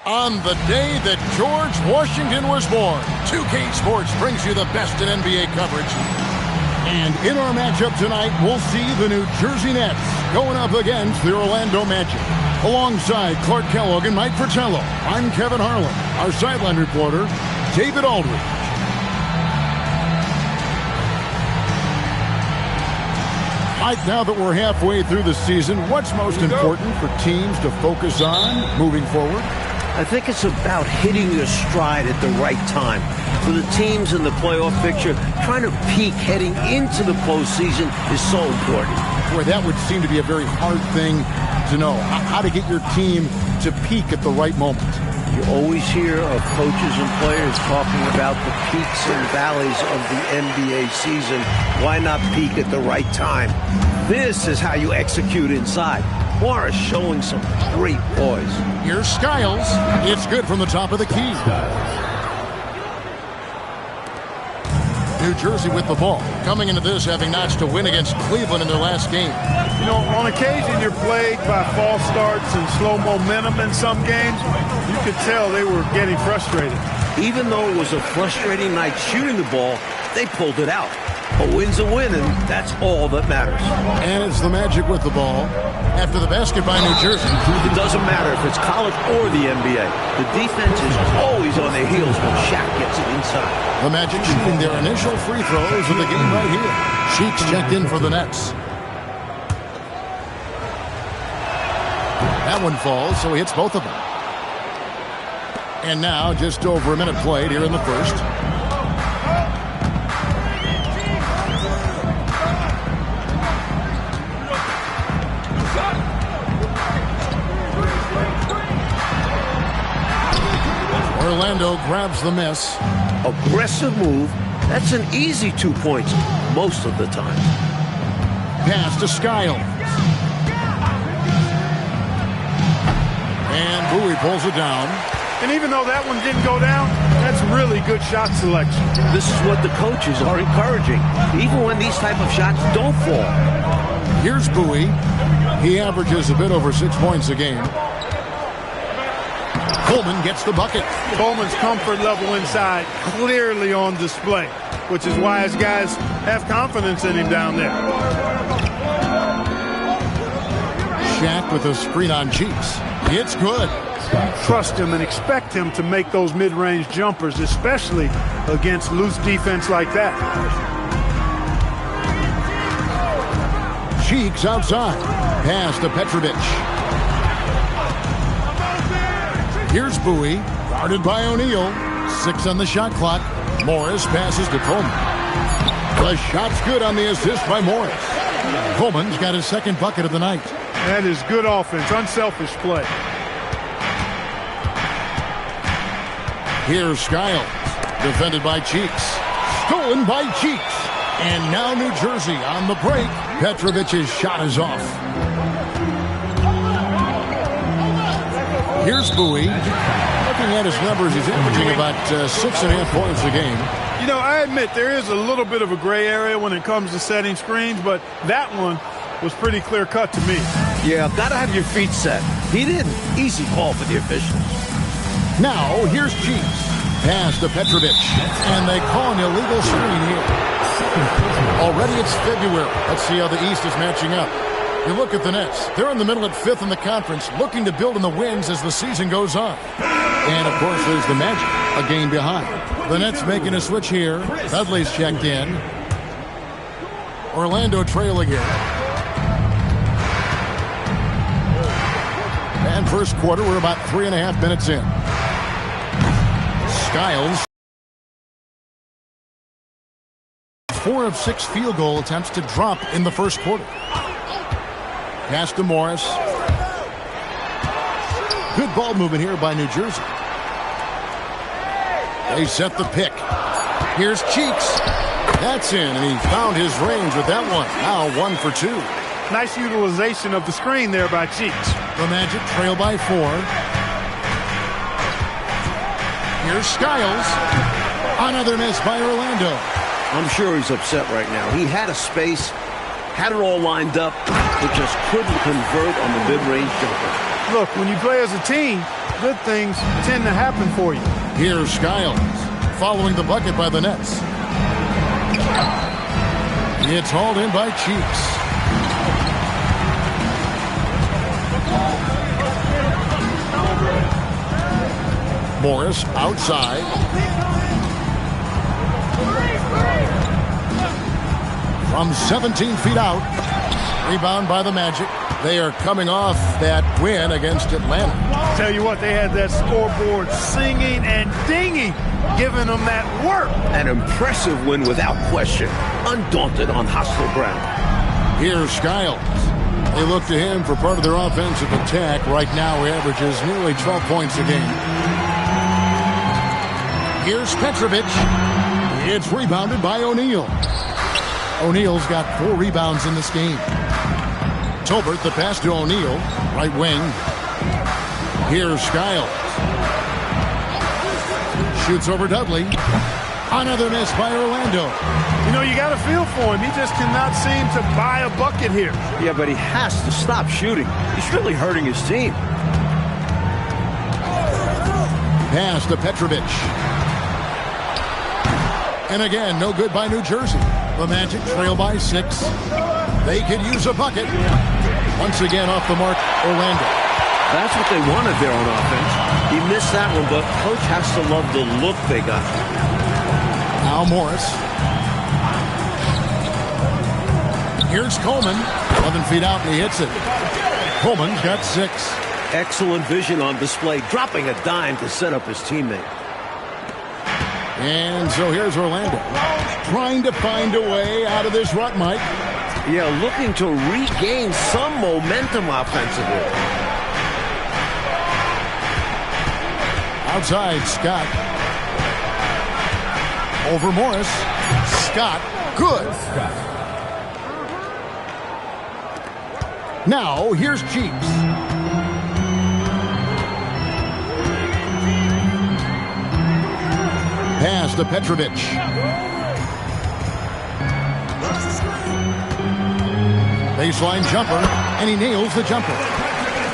On the day that George Washington was born, 2K Sports brings you the best in NBA coverage. And in our matchup tonight, we'll see the New Jersey Nets going up against the Orlando Magic. Alongside Clark Kellogg and Mike Fratello, I'm Kevin Harlan. Our sideline reporter, David Aldridge. Mike, now that we're halfway through the season, what's most important for teams to focus on moving forward? I think it's about hitting your stride at the right time. For the teams in the playoff picture, trying to peak heading into the postseason is so important. Boy, that would seem to be a very hard thing to know, how to get your team to peak at the right moment. You always hear of coaches and players talking about the peaks and valleys of the NBA season. Why not peak at the right time? This is how you execute inside. Morris showing some great poise. Here's Skiles. It's good from the top of the key. New Jersey with the ball. Coming into this having notched a win against Cleveland in their last game. You know, on occasion you're plagued by false starts and slow momentum in some games. You could tell they were getting frustrated. Even though it was a frustrating night shooting the ball, they pulled it out. A win's a win, and that's all that matters. And it's the Magic with the ball after the basket by New Jersey. It doesn't matter if it's college or the NBA. The defense is always on their heels when Shaq gets it inside. The Magic shooting their initial free throws of the game right here. Cheeks checked in for the Nets. That one falls, so he hits both of them. And now just over a minute played here in the first. Orlando grabs the miss. Aggressive move. That's an easy 2 points most of the time. Pass to Skiles. And Bowie pulls it down. And even though that one didn't go down, that's really good shot selection. This is what the coaches are encouraging, even when these type of shots don't fall. Here's Bowie. He averages a bit over 6 points a game. Coleman gets the bucket. Coleman's comfort level inside clearly on display, which is why his guys have confidence in him down there. Shaq with a screen on Cheeks. It's good. Trust him and expect him to make those mid-range jumpers, especially against loose defense like that. Cheeks outside. Pass to Petrovic. Here's Bowie, guarded by O'Neal. 6 on the shot clock. Morris passes to Coleman. The shot's good on the assist by Morris. Coleman's got his second bucket of the night. That is good offense, unselfish play. Here's Skiles, defended by Cheeks. Stolen by Cheeks. And now New Jersey on the break. Petrovic's shot is off. Here's Bowie. Looking at his numbers, he's averaging about 6.5 points a game. You know, I admit there is a little bit of a gray area when it comes to setting screens, but that one was pretty clear-cut to me. Yeah, gotta have your feet set. He didn't. Easy call for the officials. Now, here's Cheeks. Pass to Petrovic. And they call an illegal screen here. Already it's February. Let's see how the East is matching up. You look at the Nets. They're in the middle at 5th in the conference, looking to build on the wins as the season goes on. And, of course, there's the Magic, a game behind. The Nets making a switch here. Dudley's checked in. Orlando trailing here. And first quarter, we're about 3.5 minutes in. Skiles. 4 of 6 field goal attempts to drop in the first quarter. Pass to Morris. Good ball movement here by New Jersey. They set the pick. Here's Cheeks. That's in, and he found his range with that one. Now 1 for 2. Nice utilization of the screen there by Cheeks. The Magic trail by 4. Here's Skiles. Another miss by Orlando. I'm sure he's upset right now. He had a space, had it all lined up, but just couldn't convert on the mid-range jumper. Look, when you play as a team, good things tend to happen for you. Here's Skiles following the bucket by the Nets. It's hauled in by Cheeks. Morris outside. From 17 feet out. Rebound by the Magic. They are coming off that win against Atlanta. Tell you what, they had that scoreboard singing and dinging, giving them that work. An impressive win without question. Undaunted on hostile ground. Here's Skiles. They look to him for part of their offensive attack. Right now he averages nearly 12 points a game. Here's Petrovic. It's rebounded by O'Neal. O'Neal's got 4 rebounds in this game. Tolbert, the pass to O'Neal, right wing. Here's Skiles. Shoots over Dudley. Another miss by Orlando. You know, you got a feel for him. He just cannot seem to buy a bucket here. Yeah, but he has to stop shooting. He's really hurting his team. Pass to Petrovic. And again, no good by New Jersey. The Magic trail by 6. They could use a bucket. Once again off the mark, Orlando. That's what they wanted there on offense. He missed that one, but coach has to love the look they got. Now Morris. Here's Coleman. 11 feet out, and he hits it. Coleman's got 6. Excellent vision on display, dropping a dime to set up his teammate. And so here's Orlando, trying to find a way out of this rut, Mike. Yeah, looking to regain some momentum offensively. Outside, Scott. Over Morris. Scott, good. Now, here's Cheeks. Pass to Petrovic. Baseline jumper, and he nails the jumper.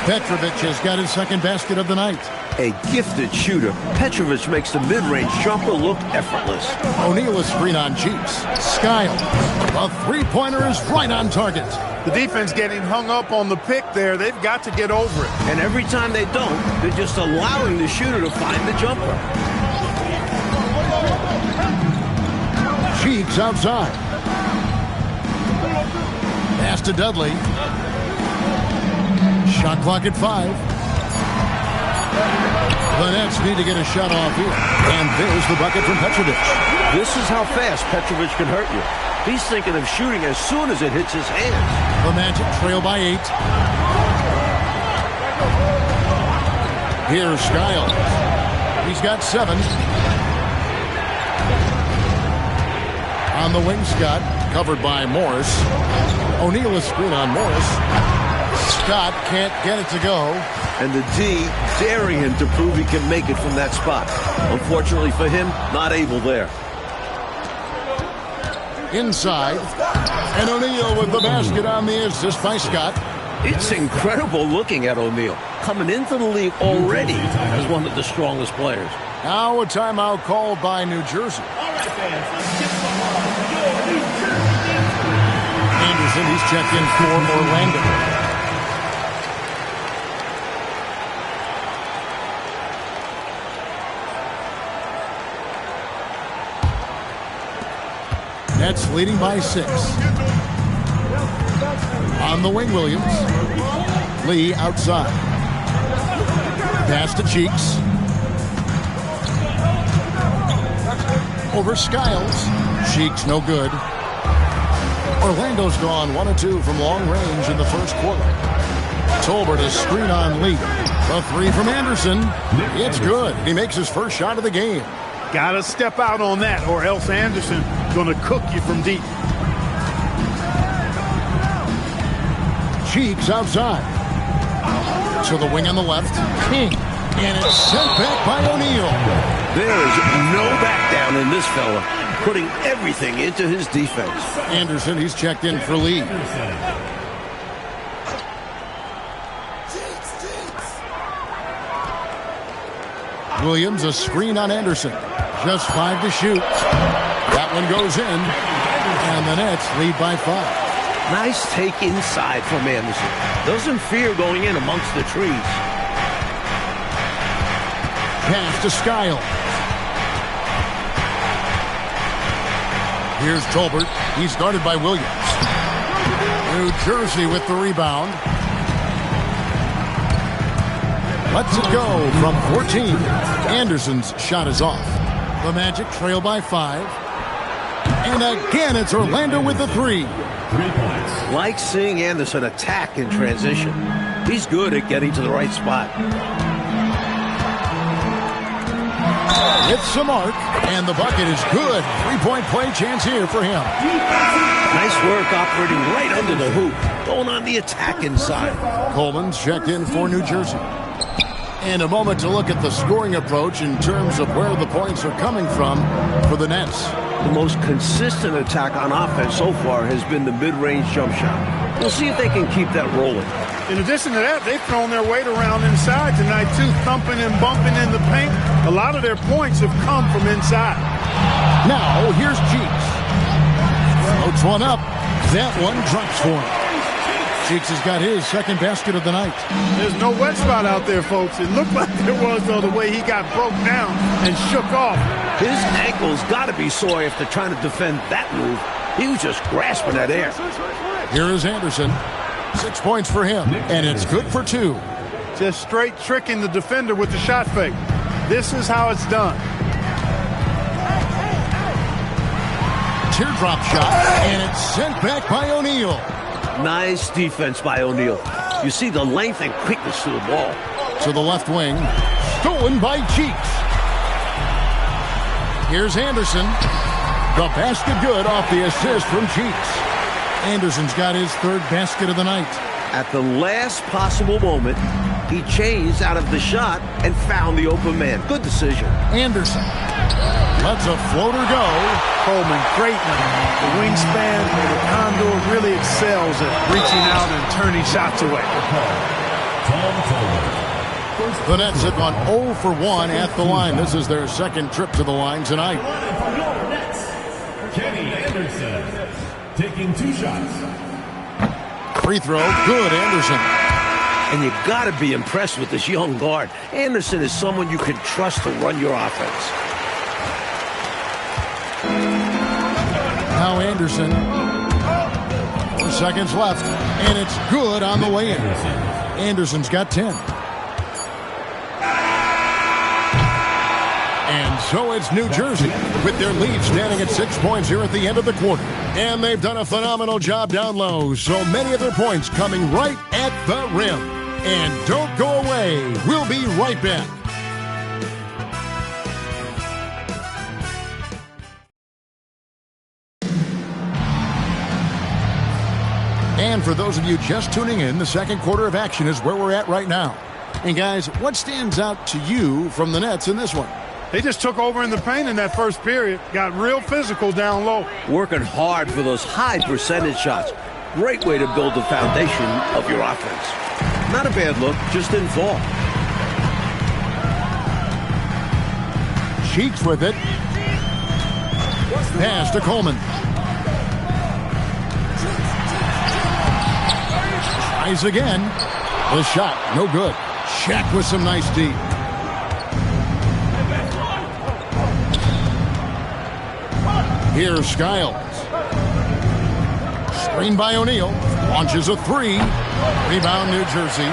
Petrovic has got his second basket of the night. A gifted shooter, Petrovic makes the mid-range jumper look effortless. O'Neal is screen on Cheeks. Skiles. The three-pointer is right on target. The defense getting hung up on the pick there. They've got to get over it. And every time they don't, they're just allowing the shooter to find the jumper. Cheeks outside. Pass to Dudley. Shot clock at 5. The Nets need to get a shot off here. And there's the bucket from Petrovic. This is how fast Petrovic can hurt you. He's thinking of shooting as soon as it hits his hands. The Magic trail by 8. Here's Skiles. He's got 7. On the wing, Scott, covered by Morris. O'Neal is screen on Morris. Scott can't get it to go. And the D daring him to prove he can make it from that spot. Unfortunately for him, not able there. Inside. And O'Neal with the basket on the assist by Scott. It's incredible looking at O'Neal. Coming into the league already as one of the strongest players. Now a timeout called by New Jersey. Anderson, he's checked in for Orlando. Nets leading by 6. On the wing, Williams. Lee outside. Pass to Cheeks. Over Skiles. Cheeks no good. Orlando's gone 1 of 2 from long range in the first quarter. Tolbert is screen on Lee. A 3 from Anderson. It's good. He makes his first shot of the game. Got to step out on that, or else Anderson going to cook you from deep. Cheeks outside. To the wing on the left. King. And it's sent back by O'Neal. There's no back down in this fella. Putting everything into his defense. Anderson, he's checked in for Lee. Williams, a screen on Anderson. Just 5 to shoot. That one goes in, and the Nets lead by 5. Nice take inside from Anderson. Doesn't fear going in amongst the trees. Pass to Skiles. Here's Tolbert. He's guarded by Williams. New Jersey with the rebound. Lets it go from 14. Anderson's shot is off. The Magic trail by 5. And again, it's Orlando with the 3. 3 points. Like seeing Anderson attack in transition. He's good at getting to the right spot. It's the mark, and the bucket is good. 3-point play chance here for him. Nice work operating right under the hoop. Going on the attack inside. Coleman's checked in for New Jersey. And a moment to look at the scoring approach in terms of where the points are coming from for the Nets. The most consistent attack on offense so far has been the mid-range jump shot. We'll see if they can keep that rolling. In addition to that, they've thrown their weight around inside tonight, too, thumping and bumping in the paint. A lot of their points have come from inside. Now, here's Cheeks. Floats one up. That one drops for him. Cheeks has got his second basket of the night. There's no wet spot out there, folks. It looked like there was, though, the way he got broke down and shook off. His ankle's got to be sore after trying to defend that move. He was just grasping at air. Here is Anderson. 6 points for him, and it's good for 2. Just straight tricking the defender with the shot fake. This is how it's done. Teardrop shot, and it's sent back by O'Neal. Nice defense by O'Neal. You see the length and quickness to the ball. To the left wing. Stolen by Cheeks. Here's Anderson. The basket good off the assist from Cheeks. Anderson's got his third basket of the night. At the last possible moment, he changed out of the shot and found the open man. Good decision. Anderson lets a floater go. Coleman, great night. The wingspan, the Condor really excels at reaching out and turning shots away. The Nets have gone 0 for 1 at the line. This is their second trip to the line tonight. Kenny Anderson taking 2 shots. Free throw, good, Anderson. And you got to be impressed with this young guard. Anderson is someone you can trust to run your offense. Now Anderson. 4 seconds left, and it's good on the way in. Anderson's got 10. And so it's New Jersey with their lead standing at 6 points here at the end of the quarter. And they've done a phenomenal job down low. So many of their points coming right at the rim. And don't go away. We'll be right back. And for those of you just tuning in, the second quarter of action is where we're at right now. And guys, what stands out to you from the Nets in this one? They just took over in the paint in that first period, got real physical down low. Working hard for those high percentage shots. Great way to build the foundation of your offense. Not a bad look, just didn't fall. Cheeks with it. Pass to Coleman. Tries again. The shot, no good. Shaq with some nice D. Here's Skiles. Screen by O'Neal. Launches a 3. Rebound, New Jersey.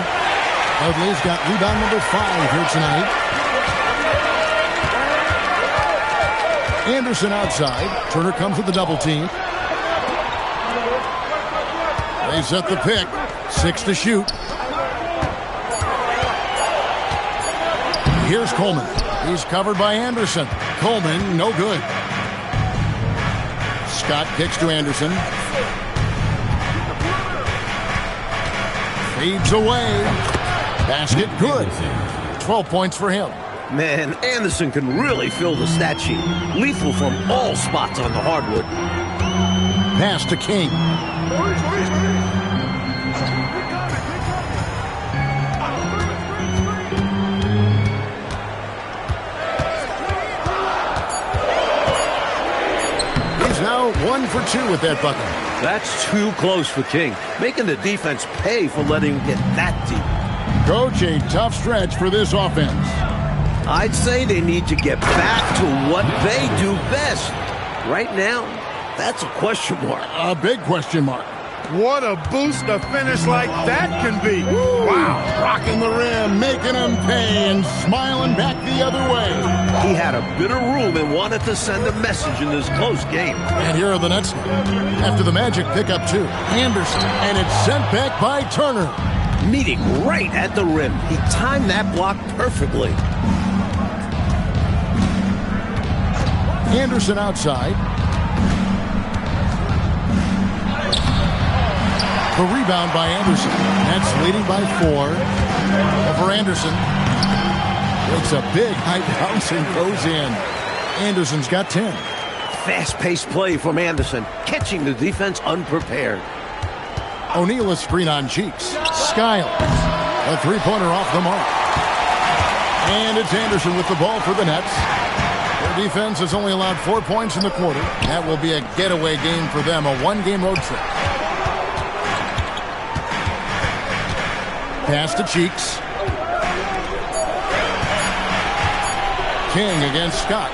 Dudley's got rebound number 5 here tonight. Anderson outside. Turner comes with the double team. They set the pick. 6 to shoot. Here's Coleman. He's covered by Anderson. Coleman, no good. Scott kicks to Anderson. Fades away. Basket good. 12 points for him. Man, Anderson can really fill the stat sheet. Lethal from all spots on the hardwood. Pass to King. 1 for 2 with that bucket. That's too close for King, making the defense pay for letting him get that deep. Coach, a tough stretch for this offense. I'd say they need to get back to what they do best. Right now, that's a question mark. A big question mark. What a boost a finish like that can be. Wow. Rocking the rim, making them pay, and smiling back the other way. He had a bit of room and wanted to send a message in this close game. And here are the Nets after the Magic pick up 2. Anderson, and it's sent back by Turner. Meeting right at the rim. He timed that block perfectly. Anderson outside. The rebound by Anderson. Nets leading by 4. Over Anderson. Makes a big high bounce and goes in. Anderson's got 10. Fast-paced play from Anderson, catching the defense unprepared. O'Neal a screen on Cheeks. Skiles. A three-pointer off the mark. And it's Anderson with the ball for the Nets. Their defense has only allowed 4 points in the quarter. That will be a getaway game for them, a 1-game road trip. Pass to Cheeks. King against Scott.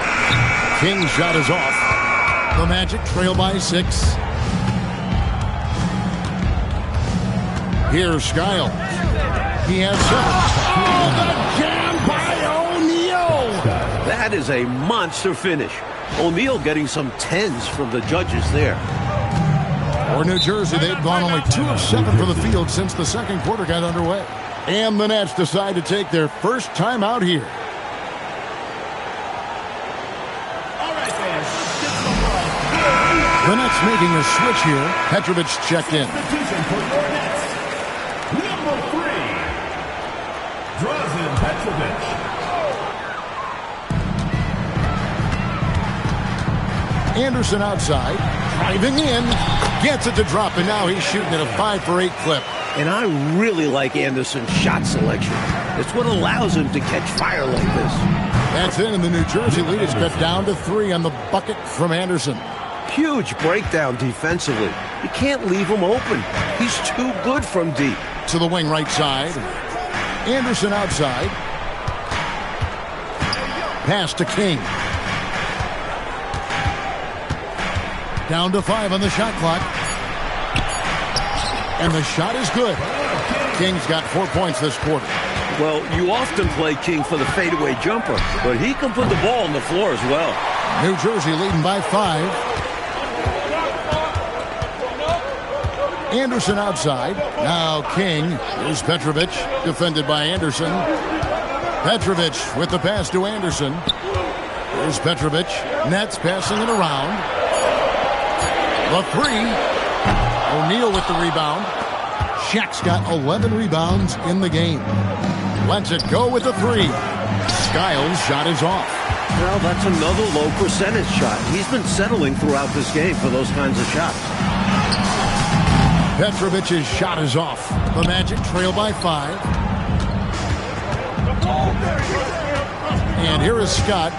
King's shot is off. The Magic trail by 6. Here's Skiles. He has 7. Oh, the jam by O'Neal. That is a monster finish. O'Neal getting some 10s from the judges there. For New Jersey, they've gone only 2 of 7 for the field since the second quarter got underway. And the Nets decide to take their first time out here. The Nets making a switch here. Petrovic checked in. Substitution for your Nets. Number 3, Drazen Petrovic. Anderson outside, driving in, gets it to drop, and now he's shooting at a 5 for 8 clip. And I really like Anderson's shot selection. It's what allows him to catch fire like this. That's in, and the New Jersey lead is cut down to 3 on the bucket from Anderson. Huge breakdown defensively. You can't leave him open. He's too good from deep. To the wing right side. Anderson outside. Pass to King. Down to 5 on the shot clock. And the shot is good. King's got 4 points this quarter. Well, you often play King for the fadeaway jumper, but he can put the ball on the floor as well. New Jersey leading by 5. Anderson outside. Now King. Here's Petrovic. Defended by Anderson. Petrovic with the pass to Anderson. Here's Petrovic. Nets passing it around. The 3. O'Neal with the rebound. Shaq's got 11 rebounds in the game. Lets it go with the 3. Skiles' shot is off. Well, that's another low percentage shot. He's been settling throughout this game for those kinds of shots. Petrovic's shot is off. The Magic trail by 5. And here is Scott.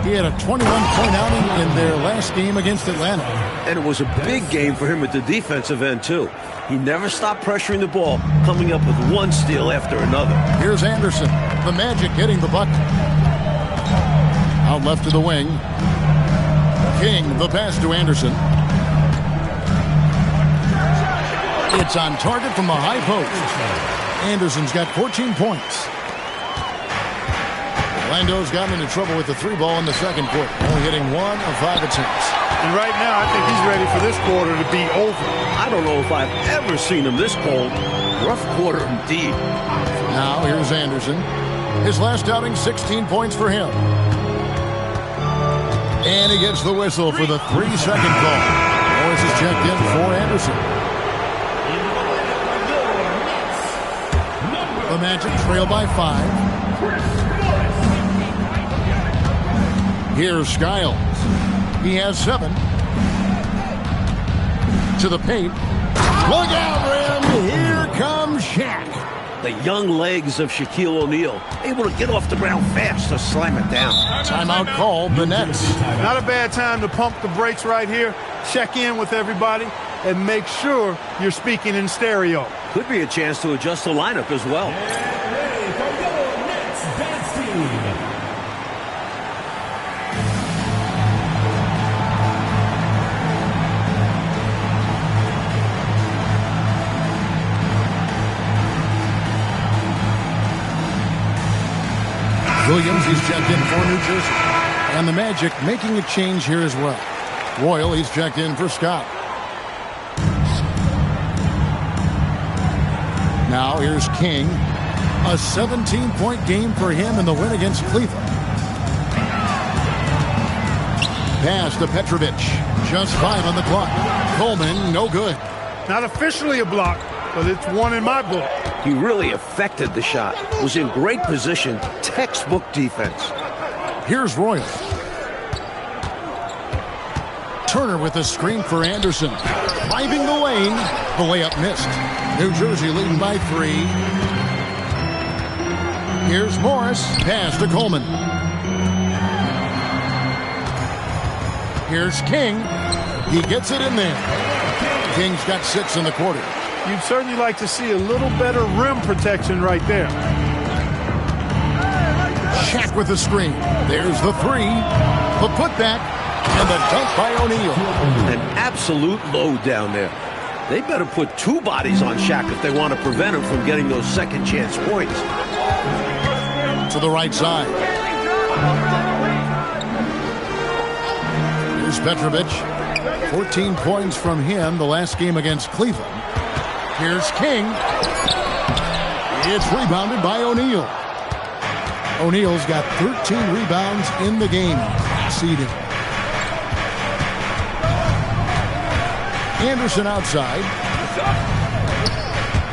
He had a 21-point outing in their last game against Atlanta. And it was a big game for him at the defensive end, too. He never stopped pressuring the ball, coming up with one steal after another. Here's Anderson. The Magic getting the bucket. Out left to the wing. King, the pass to Anderson. It's on target from the high post. Anderson's got 14 points. Orlando's gotten into trouble with the 3 ball in the second quarter, only hitting 1 of 5 attempts. And right now, I think he's ready for this quarter to be over. I don't know if I've ever seen him this cold. Rough quarter indeed. Now here's Anderson. His last outing, 16 points for him. And he gets the whistle for the 3-second call. Morris is checked in for Anderson. The Magic trail by 5. Here's Skiles. He has 7. To the paint. Look out, Rim. Here comes Shaq. The young legs of Shaquille O'Neal, able to get off the ground fast to slam it down. Timeout called, the Nets. Not a bad time to pump the brakes right here. Check in with everybody and make sure you're speaking in stereo. Could be a chance to adjust the lineup as well. Ready for your Nets dance team. Williams, he's checked in for New Jersey. And the Magic making a change here as well. Royal, he's checked in for Scott. Now here's King. A 17-point game for him in the win against Cleveland. Pass to Petrovic. Just 5 on the clock. Coleman, no good. Not officially a block, but it's one in my book. He really affected the shot. Was in great position. Textbook defense. Here's Royal. Turner with a screen for Anderson. Driving the lane. The layup missed. New Jersey leading by 3. Here's Morris. Pass to Coleman. Here's King. He gets it in there. King's got 6 in the quarter. You'd certainly like to see a little better rim protection right there. Shaq with the screen. There's the 3. The putback. And the dunk by O'Neal. An absolute load down there. They better put 2 bodies on Shaq if they want to prevent him from getting those second chance points. To the right side. Here's Petrovic. 14 points from him the last game against Cleveland. Here's King. It's rebounded by O'Neal. O'Neal's got 13 rebounds in the game. Seeding. Anderson outside.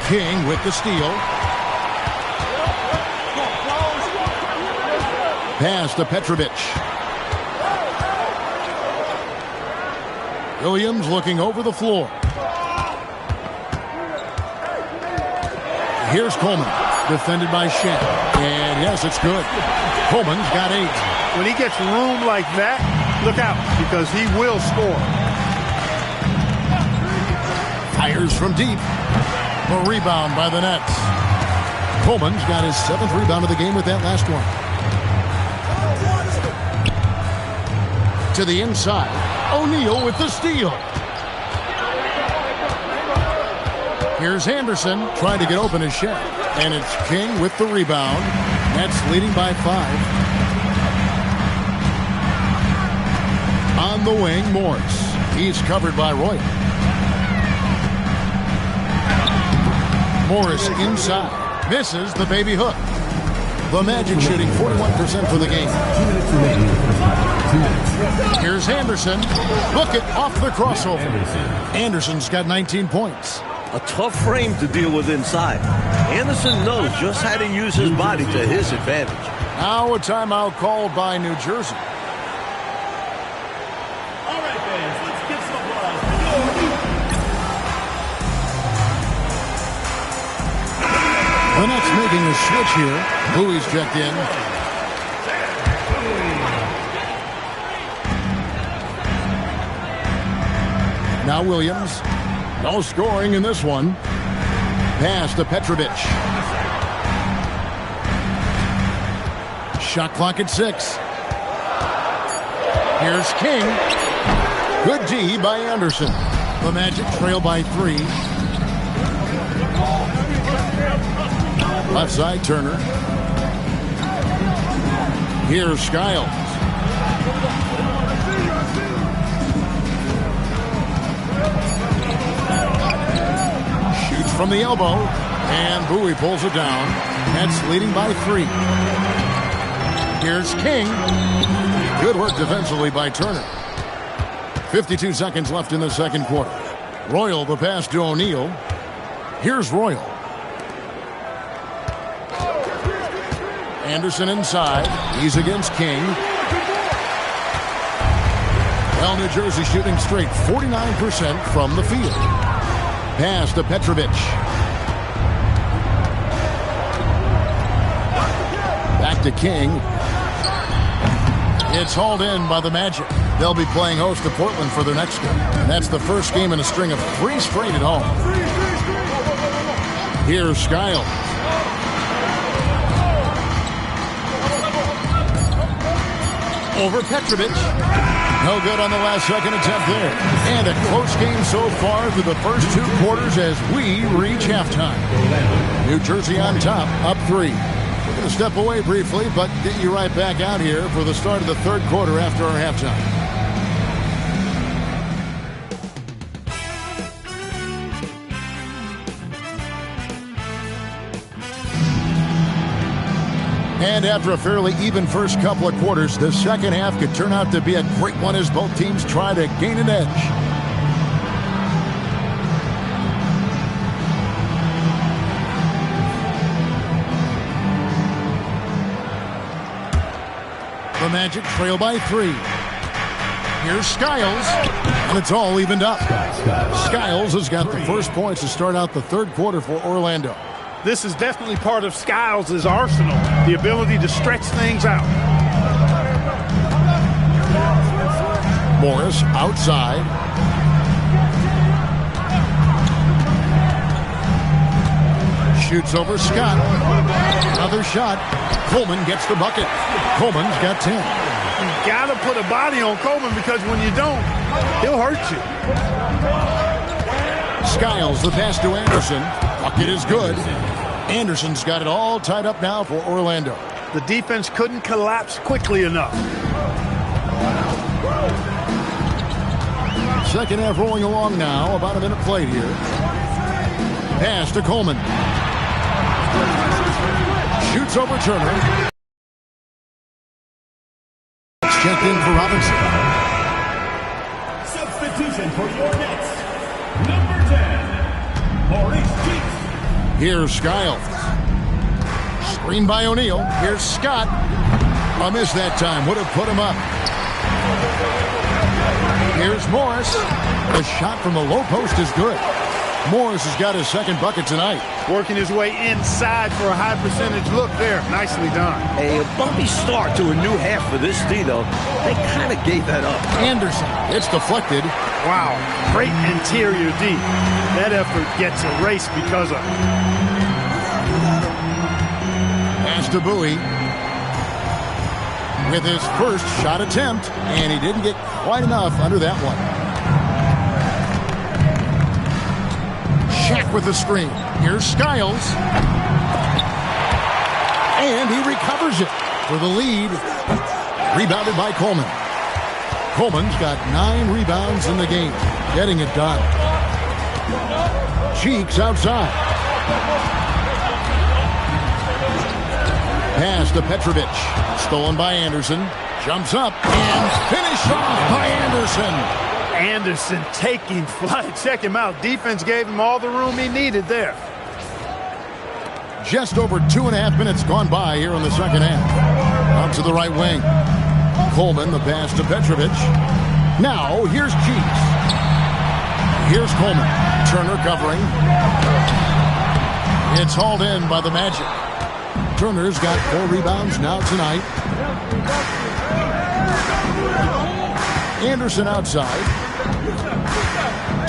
King with the steal. Pass to Petrovic. Williams looking over the floor. Here's Coleman, defended by Shaq. And yes, it's good. Coleman's got 8. When he gets room like that, look out, because he will score. Fires from deep. A rebound by the Nets. Coleman's got his 7th rebound of the game with that last one. To the inside. O'Neal with the steal. Here's Anderson trying to get open as Shaq. And it's King with the rebound. Nets leading by 5. On the wing, Morris. He's covered by Roy. Morris inside. Misses the baby hook. The Magic shooting 41% for the game. Here's Anderson. Look it off the crossover. Anderson's got 19 points. A tough frame to deal with inside. Anderson knows just how to use his body to his advantage. Now a timeout called by New Jersey. All right, fans, let's give some applause. The Nets making a switch here. Bowie's checked in. Now Williams. No scoring in this one. Pass to Petrovic. Shot clock at 6. Here's King. Good D by Anderson. The Magic trail by 3. Left side, Turner. Here's Skiles. Shoots from the elbow, and Bowie pulls it down. Nets leading by 3. Here's King. Good work defensively by Turner. 52 seconds left in the second quarter. Royal the pass to O'Neal. Here's Royal. Anderson inside. He's against King. Well, New Jersey shooting straight 49% from the field. Pass to Petrovic. to King. It's hauled in by the Magic. They'll be playing host to Portland for their next game. And that's the first game in a string of 3 straight at home. Here's Skiles. Over Petrovic. No good on the last second attempt there. And a close game so far through the first 2 quarters as we reach halftime. New Jersey on top, up 3. We're going to step away briefly, but get you right back out here for the start of the 3rd quarter after our halftime. And after a fairly even first couple of quarters, the second half could turn out to be a great one as both teams try to gain an edge. The Magic trail by 3. Here's Skiles, and it's all evened up. Skiles has got the first points to start out the 3rd quarter for Orlando. This is definitely part of Skiles' arsenal, the ability to stretch things out. Morris outside. Shoots over Scott. Another shot. Coleman gets the bucket. Coleman's got 10. You got to put a body on Coleman because when you don't, he'll hurt you. Skiles, the pass to Anderson. Bucket is good. Anderson's got it all tied up now for Orlando. The defense couldn't collapse quickly enough. Second half rolling along now. About a minute played here. Pass to Coleman. Shoots over Turner. Checked in for Robinson. Substitution for your Nets. Number 10, Maurice Cheeks. Here's Skiles. Screen by O'Neal. Here's Scott. A miss that time. Would have put him up. Here's Morris. The shot from the low post is good. Morris has got his 2nd bucket tonight. Working his way inside for a high percentage look there. Nicely done. A bumpy start to a new half for this team, though. They kind of gave that up. Anderson. It's deflected. Wow. Great interior D. That effort gets erased because of it. Pass to Bowie. With his first shot attempt, and he didn't get quite enough under that one. Shaq with the screen. Here's Skiles. And he recovers it for the lead. Rebounded by Coleman. Coleman's got 9 rebounds in the game. Getting it done. Cheeks outside. Pass to Petrovic. Stolen by Anderson. Jumps up and finished off by Anderson. Anderson taking flight. Check him out. Defense gave him all the room he needed there. Just over 2.5 minutes gone by here in the second half. Out to the right wing. Coleman, the pass to Petrovic. Now, here's Cheeks. Here's Coleman. Turner covering. It's hauled in by the Magic. Turner's got 4 rebounds now tonight. Anderson outside.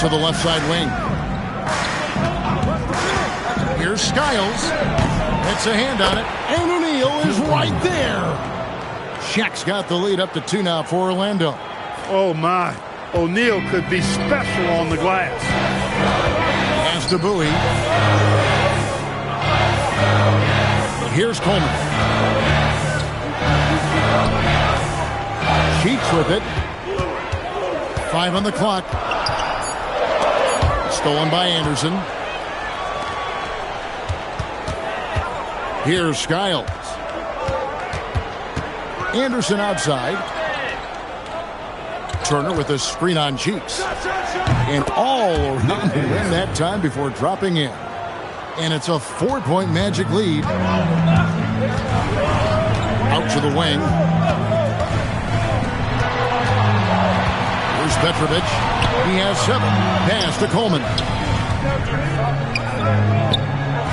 To the left side wing. Here's Skiles. It's a hand on it. And O'Neal is right there. Shaq's got the lead up to 2 now for Orlando. Oh, my. O'Neal could be special on the glass. Pass to Bowie. Here's Coleman. Cheeks with it. 5 on the clock. Stolen by Anderson. Here's Skiles. Anderson outside. Turner with a screen on Cheeks. And all around the rim that time before dropping in. And it's a 4-point Magic lead. Out to the wing. Here's Petrovic. He has 7. Pass to Coleman.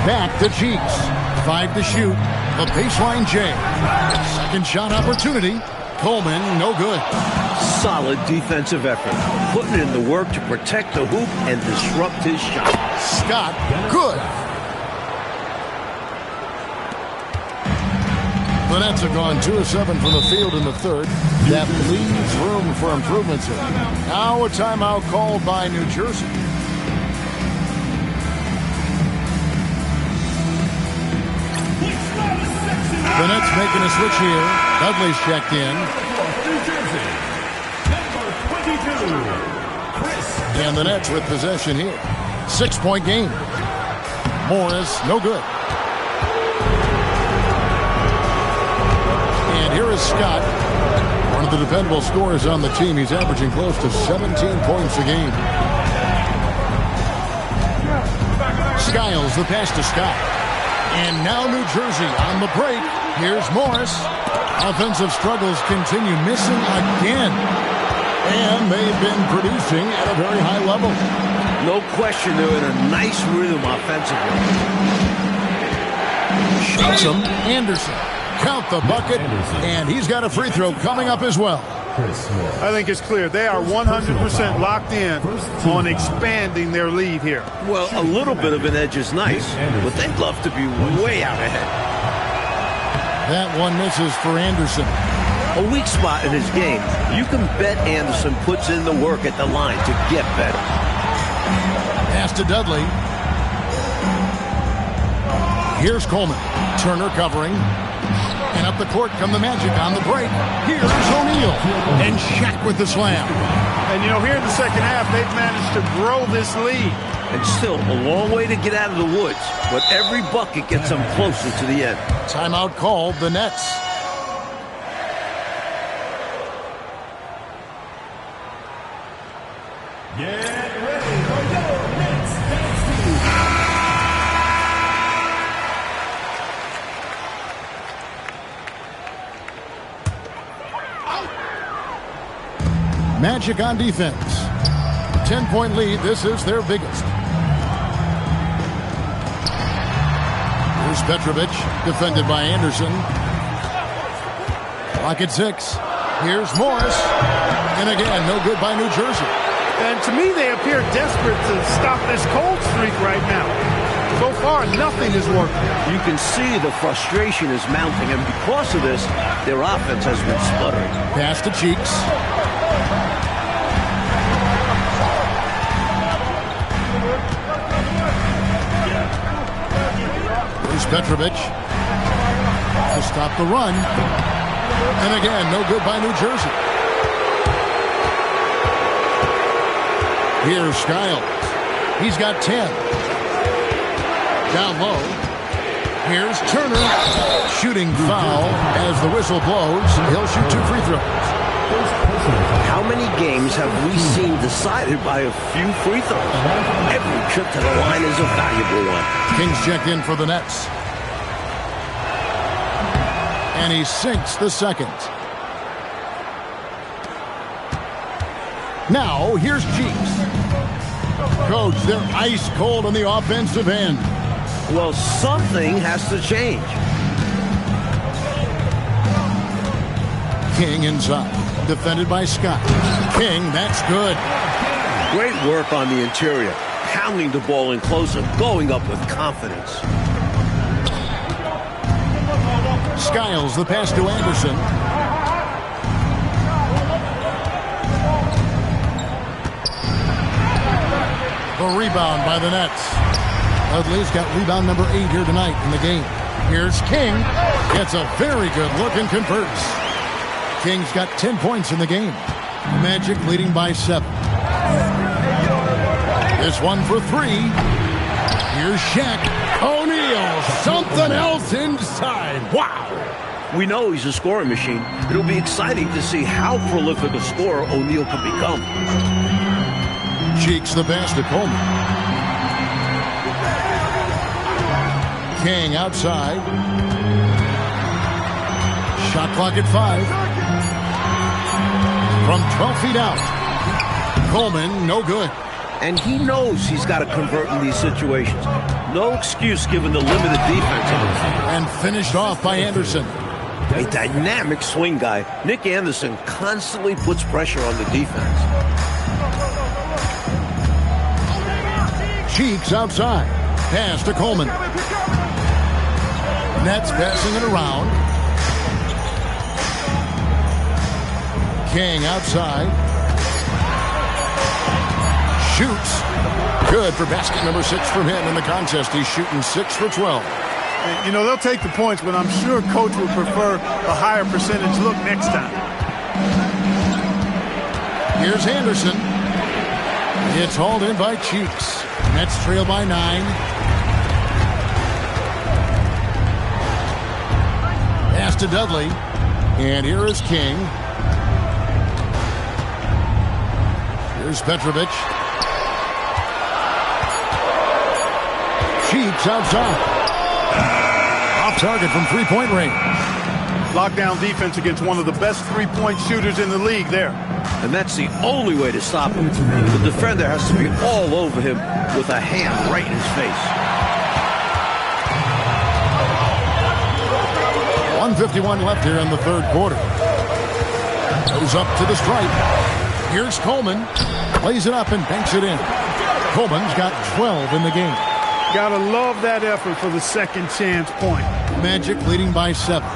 Back to Cheeks. 5 to shoot. The baseline J. Second shot opportunity. Coleman, no good. Solid defensive effort. Putting in the work to protect the hoop and disrupt his shot. Scott, good. The Nets have gone 2 of 7 from the field in the third. That leaves room for improvements here. Now a timeout called by New Jersey. The Nets making a switch here. Dudley's checked in. New Jersey, number 22, Chris. And the Nets with possession here. 6-point game. Morris, no good. And here is Scott, one of the dependable scorers on the team. He's averaging close to 17 points a game. Skiles, the pass to Scott. And now New Jersey on the break. Here's Morris. Offensive struggles continue, missing again. And they've been producing at a very high level. No question, they're in a nice rhythm offensively. Shoots him. Anderson. Count the bucket. And he's got a free throw coming up as well. I think it's clear they are 100% locked in on expanding their lead here. Well, a little bit of an edge is nice, but they'd love to be way out ahead. That one misses for Anderson. A weak spot in his game. You can bet Anderson puts in the work at the line to get better. Pass to Dudley. Here's Coleman. Turner covering. And up the court come the Magic on the break. Here's O'Neal. And Shaq with the slam. And, you know, here in the second half, they've managed to grow this lead. And still a long way to get out of the woods. But every bucket gets them closer to the end. Timeout called, the Nets. Get ready for your Nets dance team. Magic on defense. 10-point lead. This is their biggest. Here's Petrovic, defended by Anderson. Clock at 6. Here's Morris. And again, no good by New Jersey. And to me, they appear desperate to stop this cold streak right now. So far, nothing is working. You can see the frustration is mounting, and because of this, their offense has been sputtering. Pass to Cheeks. Here's Petrovic to stop the run. And again, no good by New Jersey. Here's Skiles. He's got 10. Down low. Here's Turner. Shooting foul as the whistle blows. He'll shoot 2 free throws. How many games have we seen decided by a few free throws? Every trip to the line is a valuable one. Kings check in for the Nets. And he sinks the second. Now, here's Cheeks. Coach, they're ice cold on the offensive end. Well, something has to change. King inside. Defended by Scott. King, that's good. Great work on the interior. Pounding the ball in closer, going up with confidence. Skiles, the pass to Anderson. The rebound by the Nets. Dudley's got rebound number 8 here tonight in the game. Here's King. Gets a very good look and converts. King's got 10 points in the game. Magic leading by 7. This one for 3. Here's Shaq. O'Neal. Something else inside. Wow. We know he's a scoring machine. It'll be exciting to see how prolific a scorer O'Neal can become. Cheeks the pass to Coleman. King outside. Shot clock at 5. From 12 feet out. Coleman, no good. and he knows he's got to convert in these situations. No excuse given the limited defense on the field. And finished off by Anderson. A dynamic swing guy. Nick Anderson constantly puts pressure on the defense. Cheeks outside. Pass to Coleman. Nets passing it around. King outside. Shoots. Good for basket number 6 from him in the contest. He's shooting 6 for 12. You know, they'll take the points, but I'm sure coach would prefer a higher percentage look next time. Here's Anderson. It's hauled in by Cheeks. Nets trail by 9. Pass to Dudley. And here is King. Here's Petrovic. Cheeks outside. Off target from three-point range. Lockdown defense against one of the best three-point shooters in the league there. And that's the only way to stop him. The defender has to be all over him with a hand right in his face. 1:51 left here in the third quarter. Goes up to the stripe. Here's Coleman. Plays it up and banks it in. Coleman's got 12 in the game. Gotta love that effort for the second chance point. Magic leading by 7.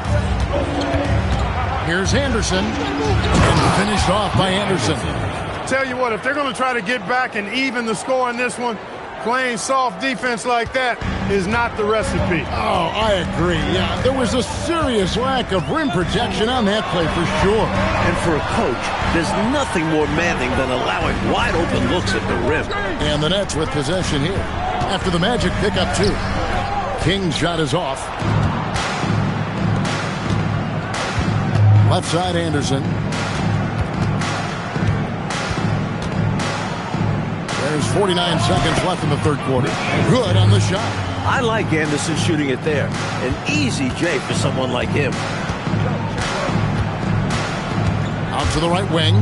Here's Anderson. And finished off by Anderson. Tell you what, if they're going to try to get back and even the score in this one, playing soft defense like that is not the recipe. Oh, I agree. Yeah, there was a serious lack of rim protection on that play for sure. And for a coach, there's nothing more maddening than allowing wide open looks at the rim. And the Nets with possession here. After the Magic pick up 2. King's shot is off. Left side Anderson. There's 49 seconds left in the third quarter. Good on the shot. I like Anderson shooting it there. An easy J for someone like him. Out to the right wing.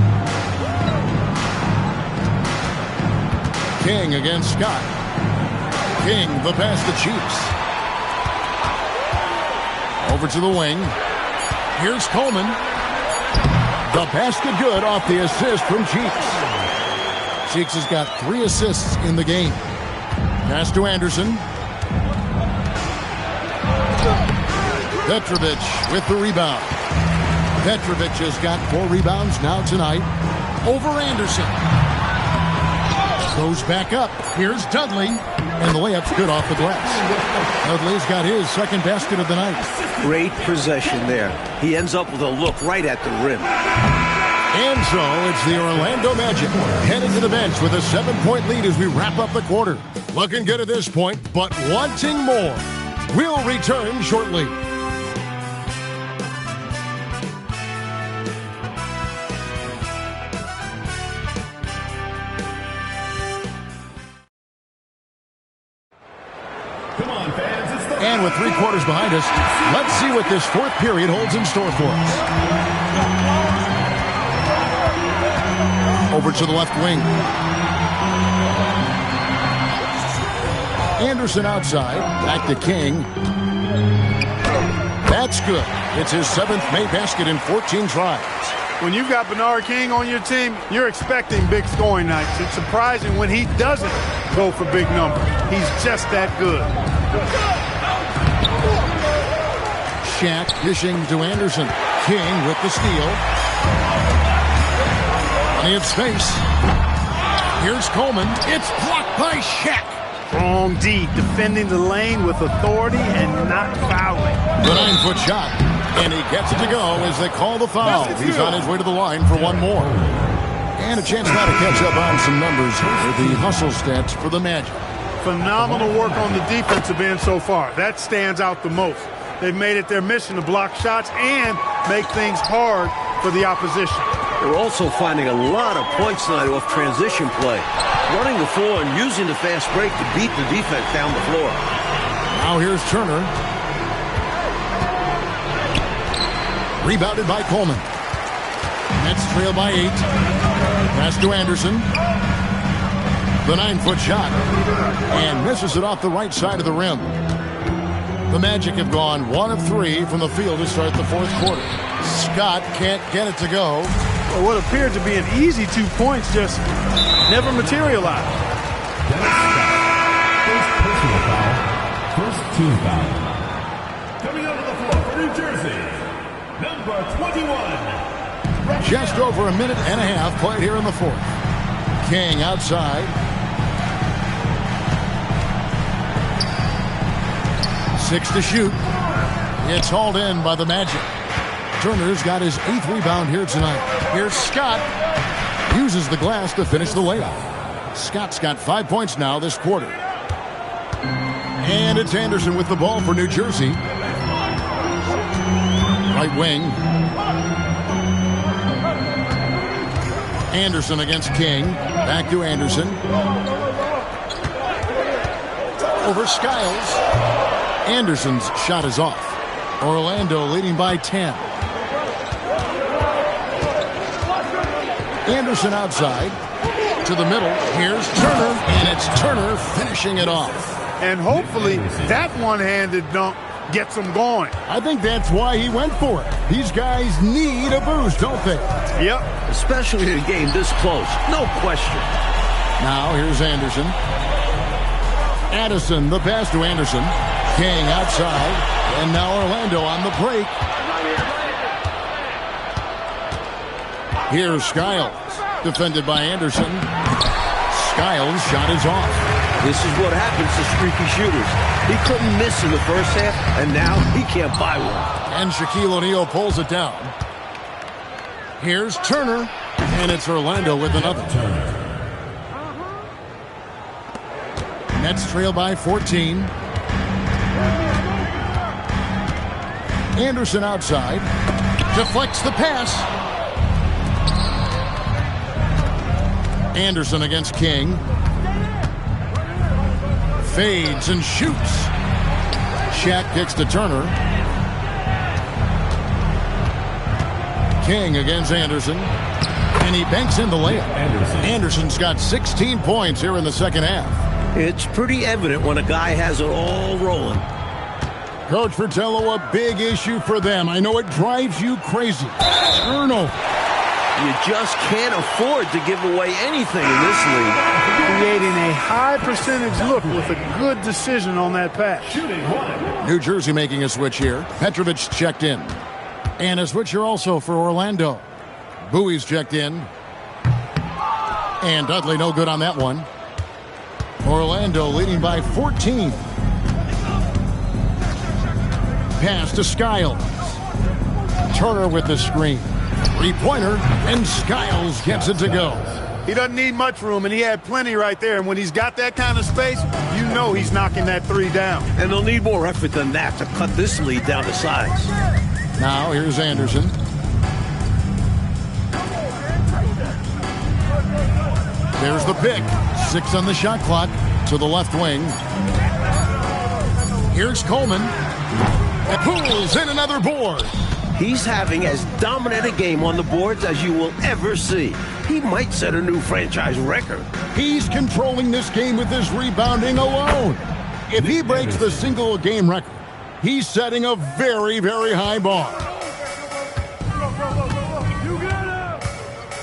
King against Scott. King, the pass to Cheeks. Over to the wing. Here's Coleman. The basket good off the assist from Cheeks. Cheeks has got 3 assists in the game. Pass to Anderson. Petrovic with the rebound. Petrovic has got 4 rebounds now tonight. Over Anderson. Goes back up. Here's Dudley. And the layup's good off the glass. Dudley's got his second basket of the night. Great possession there. He ends up with a look right at the rim. And so it's the Orlando Magic heading to the bench with a 7-point lead as we wrap up the quarter. Looking good at this point, but wanting more. We'll return shortly. And with 3 quarters behind us, let's see what this fourth period holds in store for us. Over to the left wing. Anderson outside. Back to King. That's good. It's his 7th made basket in 14 tries. When you've got Bernard King on your team, you're expecting big scoring nights. It's surprising when he doesn't go for big numbers. He's just that good. Shaq dishing to Anderson. King with the steal. Plenty of space. Here's Coleman. It's blocked by Shaq. Strong D, defending the lane with authority and not fouling. The 9-foot shot. And he gets it to go as they call the foul. He's on his way to the line for one more. And a chance now to catch up on some numbers for the hustle stats for the Magic. Phenomenal work on the defensive end so far. That stands out the most. They've made it their mission to block shots and make things hard for the opposition. They're also finding a lot of points tonight off transition play. Running the floor and using the fast break to beat the defense down the floor. Now here's Turner. Rebounded by Coleman. Nets trail by 8. Pass to Anderson. The 9-foot shot. And misses it off the right side of the rim. The Magic have gone 1 of 3 from the field to start the fourth quarter. Scott can't get it to go. Well, what appeared to be an easy 2 points just never materialized. First personal foul. First team foul. Coming out of the floor for New Jersey, number 21. Just over a minute and a half played here in the fourth. King outside. 6 to shoot. It's hauled in by the Magic. Turner's got his 8th rebound here tonight. Here's Scott. Uses the glass to finish the layup. Scott's got 5 points now this quarter. And it's Anderson with the ball for New Jersey. Right wing. Anderson against King. Back to Anderson. Over Skiles. Anderson's shot is off. Orlando leading by 10. Anderson outside. To the middle. Here's Turner. And it's Turner finishing it off. And hopefully that one-handed dunk gets them going. I think that's why he went for it. These guys need a boost, don't they? Yep. Especially in a game this close. No question. Now here's Anderson. Addison, the pass to Anderson. King outside. And now Orlando on the break. Here's Skiles. Defended by Anderson. Skiles' shot is off. This is what happens to streaky shooters. He couldn't miss in the first half, and now he can't buy one. And Shaquille O'Neal pulls it down. Here's Turner. And it's Orlando with another. Nets trail by 14. Anderson outside. Deflects the pass. Anderson against King. Fades and shoots. Shaq kicks to Turner. King against Anderson. And he banks in the layup. Anderson's got 16 points here in the second half. It's pretty evident when a guy has it all rolling. Coach Fratello, a big issue for them. I know it drives you crazy. Turnover. You just can't afford to give away anything in this league. Creating a high percentage look with a good decision on that pass. New Jersey making a switch here. Petrovic checked in. And a switch here also for Orlando. Bowie's checked in. And Dudley no good on that one. Orlando leading by 14. Pass to Skiles. Turner with the screen. Three-pointer, and Skiles gets it to go. He doesn't need much room, and he had plenty right there. And when he's got that kind of space, you know he's knocking that three down. And they'll need more effort than that to cut this lead down to size. Now here's Anderson. There's the pick. 6 on the shot clock to the left wing. Here's Coleman. And pulls in another board. He's having as dominant a game on the boards as you will ever see. He might set a new franchise record. He's controlling this game with his rebounding alone. If he breaks the single game record, he's setting a very, very high bar.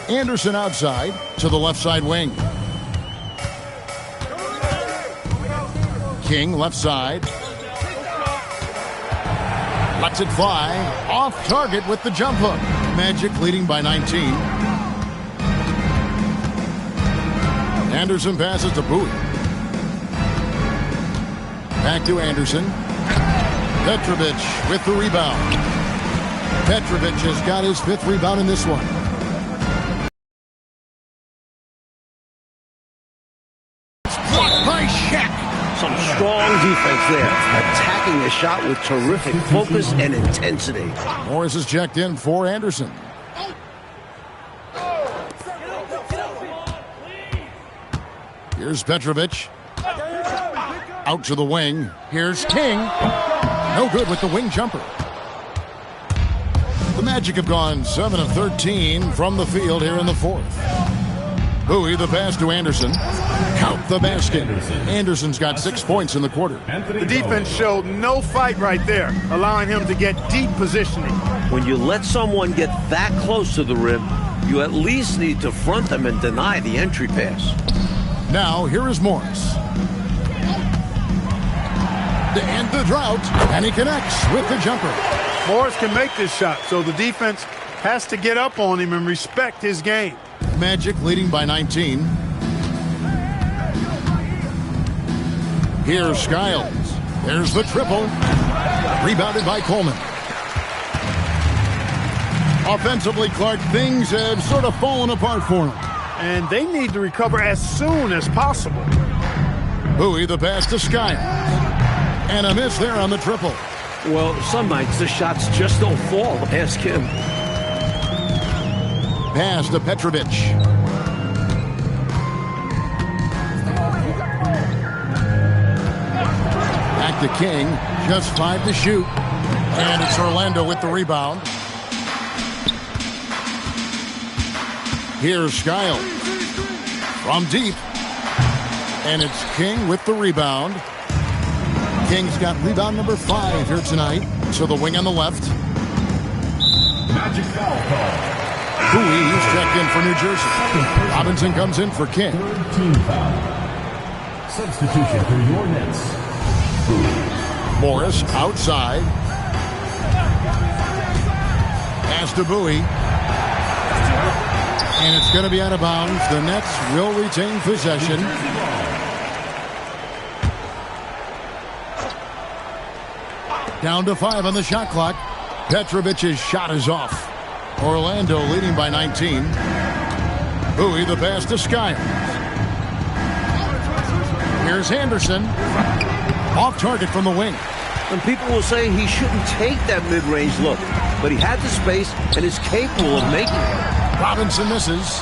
Anderson outside to the left side wing. King left side. Lets it fly. Off target with the jump hook. Magic leading by 19. Anderson passes to Bowie. Back to Anderson. Petrovic with the rebound. Petrovic has got his 5th rebound in this one. It's blocked by Shaq. Some strong defense there. Attacking the shot with terrific focus and intensity. Morris is checked in for Anderson. Here's Petrovic. Out to the wing. Here's King. No good with the wing jumper. The Magic have gone 7 of 13 from the field here in the fourth. Bowie, the pass to Anderson. Count the basket. Anderson's got 6 points in the quarter. The defense showed no fight right there, allowing him to get deep positioning. When you let someone get that close to the rim, you at least need to front them and deny the entry pass. Now, here is Morris. To end the drought, and he connects with the jumper. Morris can make this shot, so the defense has to get up on him and respect his game. Magic leading by 19. Here's Skiles. There's the triple. Rebounded by Coleman. Offensively, Clark, things have sort of fallen apart for him. And they need to recover as soon as possible. Bowie the pass to Skiles. And a miss there on the triple. Well, some nights the shots just don't fall. Ask him. Pass to Petrovic. Back to King. Just 5 to shoot. And it's Orlando with the rebound. Here's Skiles. From deep. And it's King with the rebound. King's got rebound number 5 here tonight. So the wing on the left. Magic foul call. Bowie is checked in for New Jersey. Robinson comes in for King. Third team foul. Substitution for your Nets. Bowie. Morris outside. Pass to Bowie. And it's going to be out of bounds. The Nets will retain possession. Down to 5 on the shot clock. Petrovic's shot is off. Orlando leading by 19. Bowie the pass to Skiles. Here's Anderson. Off target from the wing. And people will say he shouldn't take that mid-range look, but he had the space and is capable of making it. Robinson misses.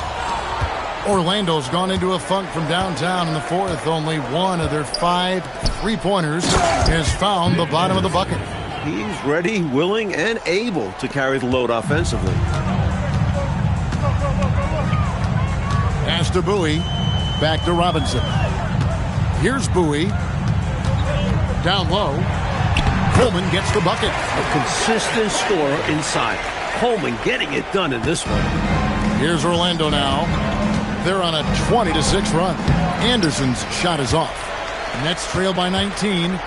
Orlando's gone into a funk from downtown in the fourth. Only one of their 5 three-pointers has found the bottom of the bucket. He's ready, willing, and able to carry the load offensively. Pass to Bowie. Back to Robinson. Here's Bowie. Down low. Coleman gets the bucket. A consistent scorer inside. Coleman getting it done in this one. Here's Orlando now. They're on a 20-6 run. Anderson's shot is off. Nets trail by 19.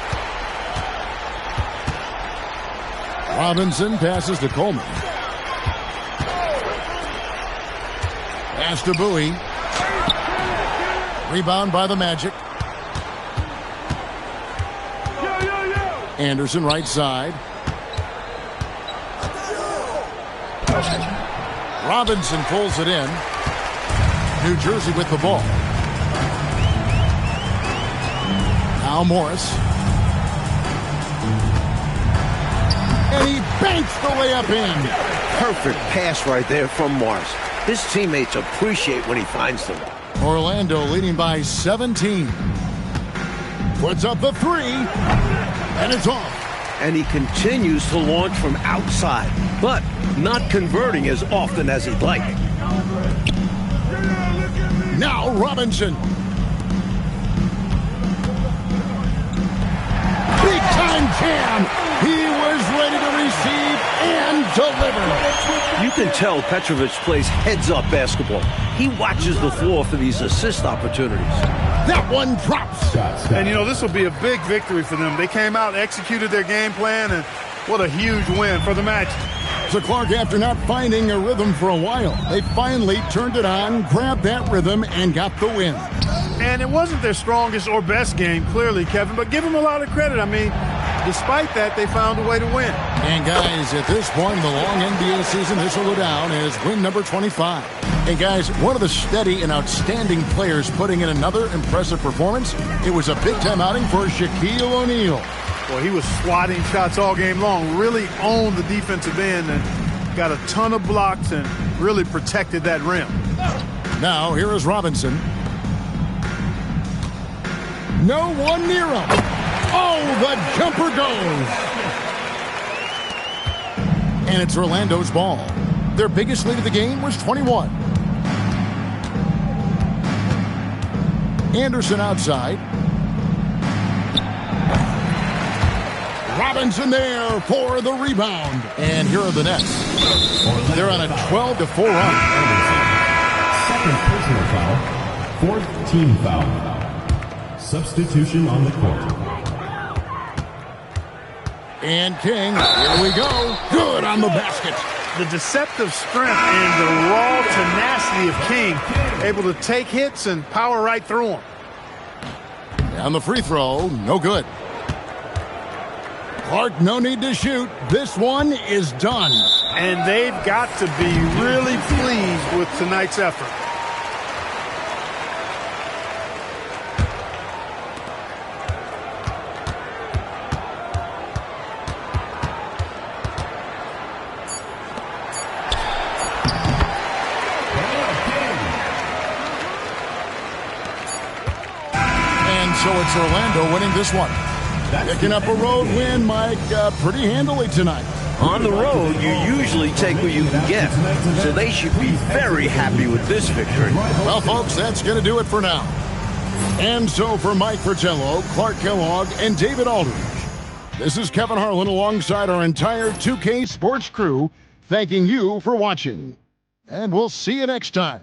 Robinson passes to Coleman. Pass to Bowie. Rebound by the Magic. Anderson right side. Robinson pulls it in. New Jersey with the ball. Now Morris. And he banks the layup in. Perfect pass right there from Morris. His teammates appreciate when he finds them. Orlando leading by 17. Puts up the 3. And it's off. And he continues to launch from outside, but not converting as often as he'd like. Now Robinson. Big time jam. He was ready to receive and deliver. You can tell Petrovic plays heads-up basketball. He watches the floor for these assist opportunities. That one drops. And, you know, this will be a big victory for them. They came out, executed their game plan, and what a huge win for the Magic. So Clark, after not finding a rhythm for a while, they finally turned it on, grabbed that rhythm, and got the win. And it wasn't their strongest or best game, clearly, Kevin, but give them a lot of credit. I mean, despite that, they found a way to win. And, guys, at this point in the long NBA season, this will go down as win number 25. And, guys, one of the steady and outstanding players putting in another impressive performance, it was a big-time outing for Shaquille O'Neal. Well, he was swatting shots all game long, really owned the defensive end and got a ton of blocks and really protected that rim. Now, here is Robinson. No one near him. Oh, the jumper goes. And it's Orlando's ball. Their biggest lead of the game was 21. Anderson outside. Robinson there for the rebound. And here are the Nets. They're on a 12-4 run. Second personal foul. Fourth team foul. Substitution on the court. And King, here we go. Good on the basket. The deceptive strength and the raw tenacity of King, able to take hits and power right through them. And the free throw, no good. Clark, no need to shoot. This one is done. And they've got to be really pleased with tonight's effort. So it's Orlando winning this one. Picking up a road win, Mike, pretty handily tonight. On the road, you usually take what you can get, so they should be very happy with this victory. Well, folks, that's going to do it for now. And so for Mike Fratello, Clark Kellogg, and David Aldridge, this is Kevin Harlan alongside our entire 2K Sports crew, thanking you for watching. And we'll see you next time.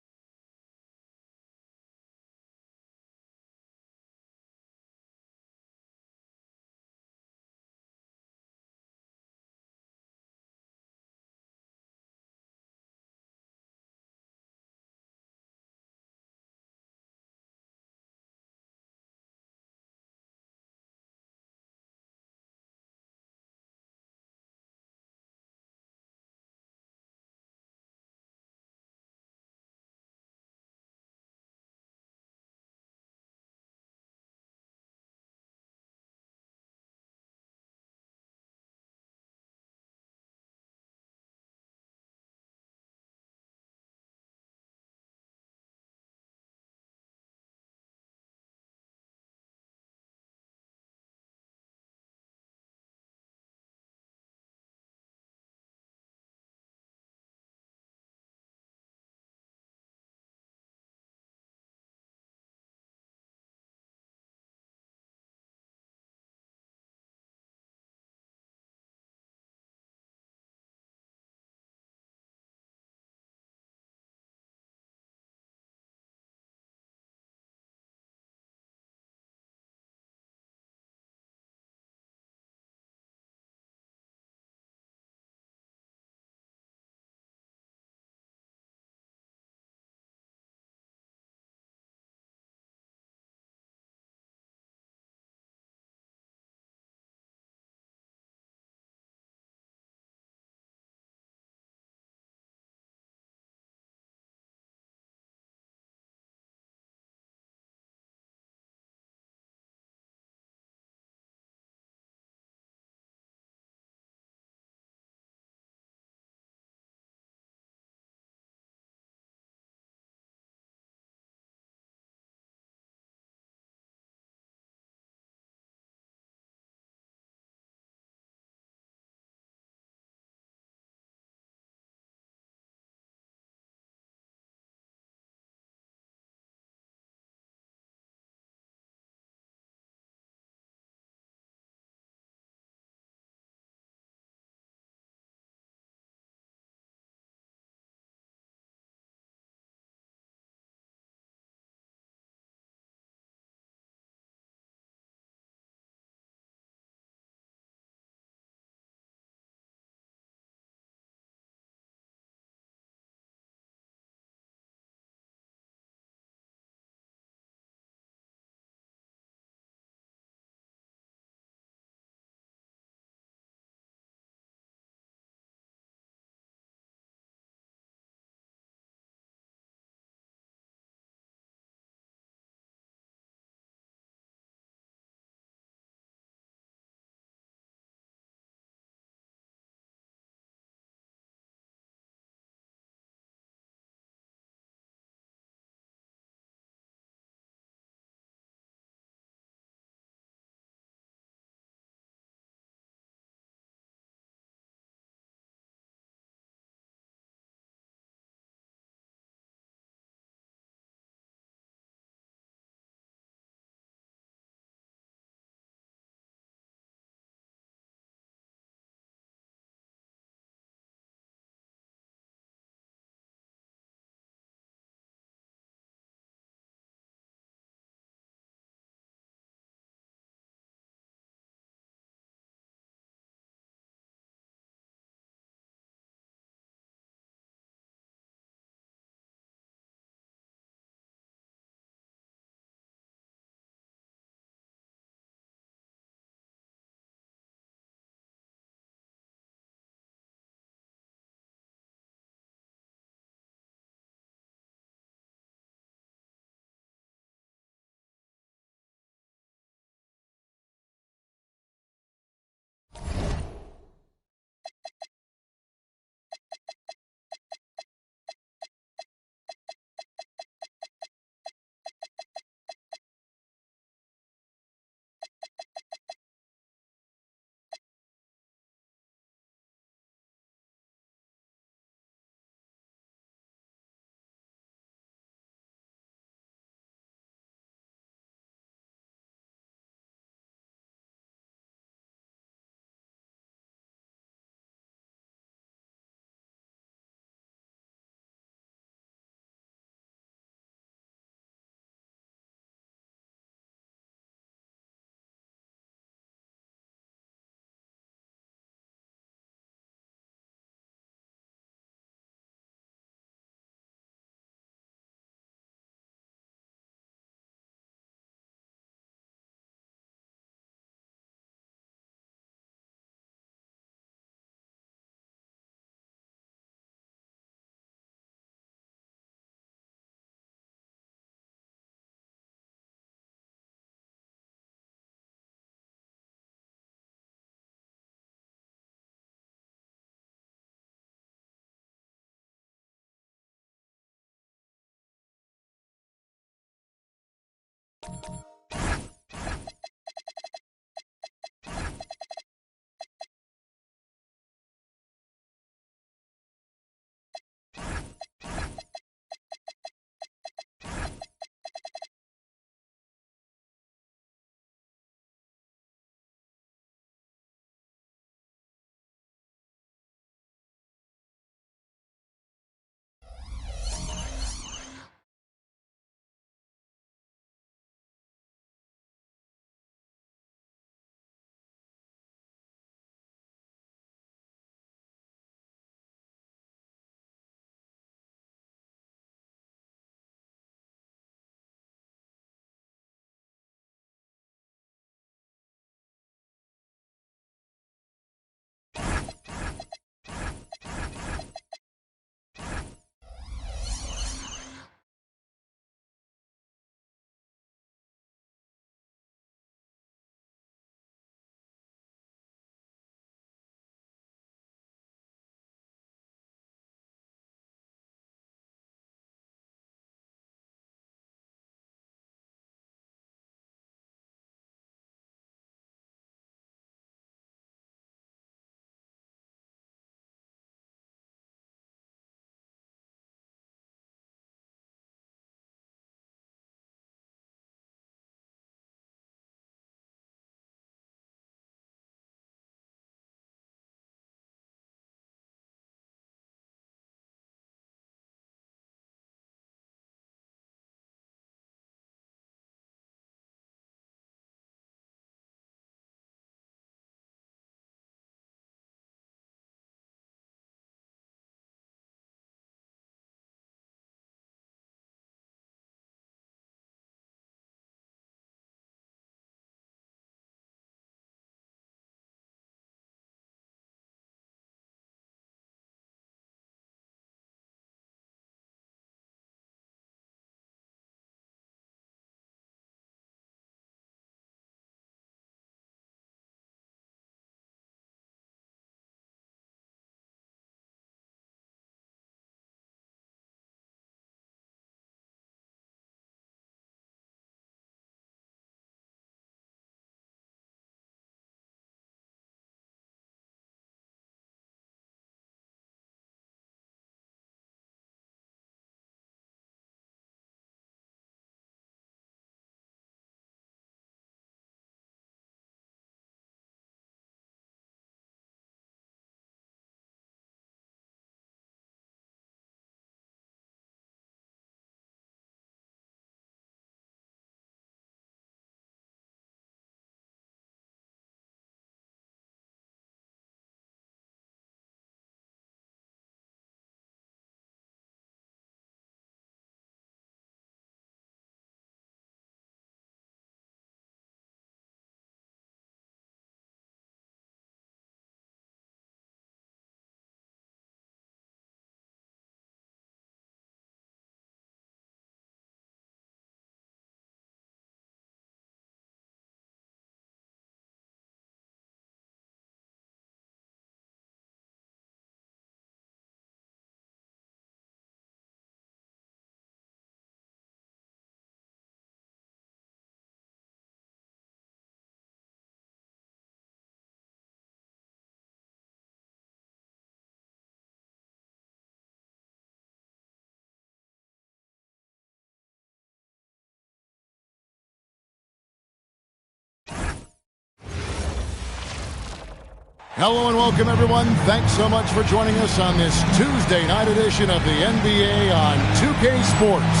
Hello and welcome, everyone. Thanks so much for joining us on this Tuesday night edition of the NBA on 2K Sports.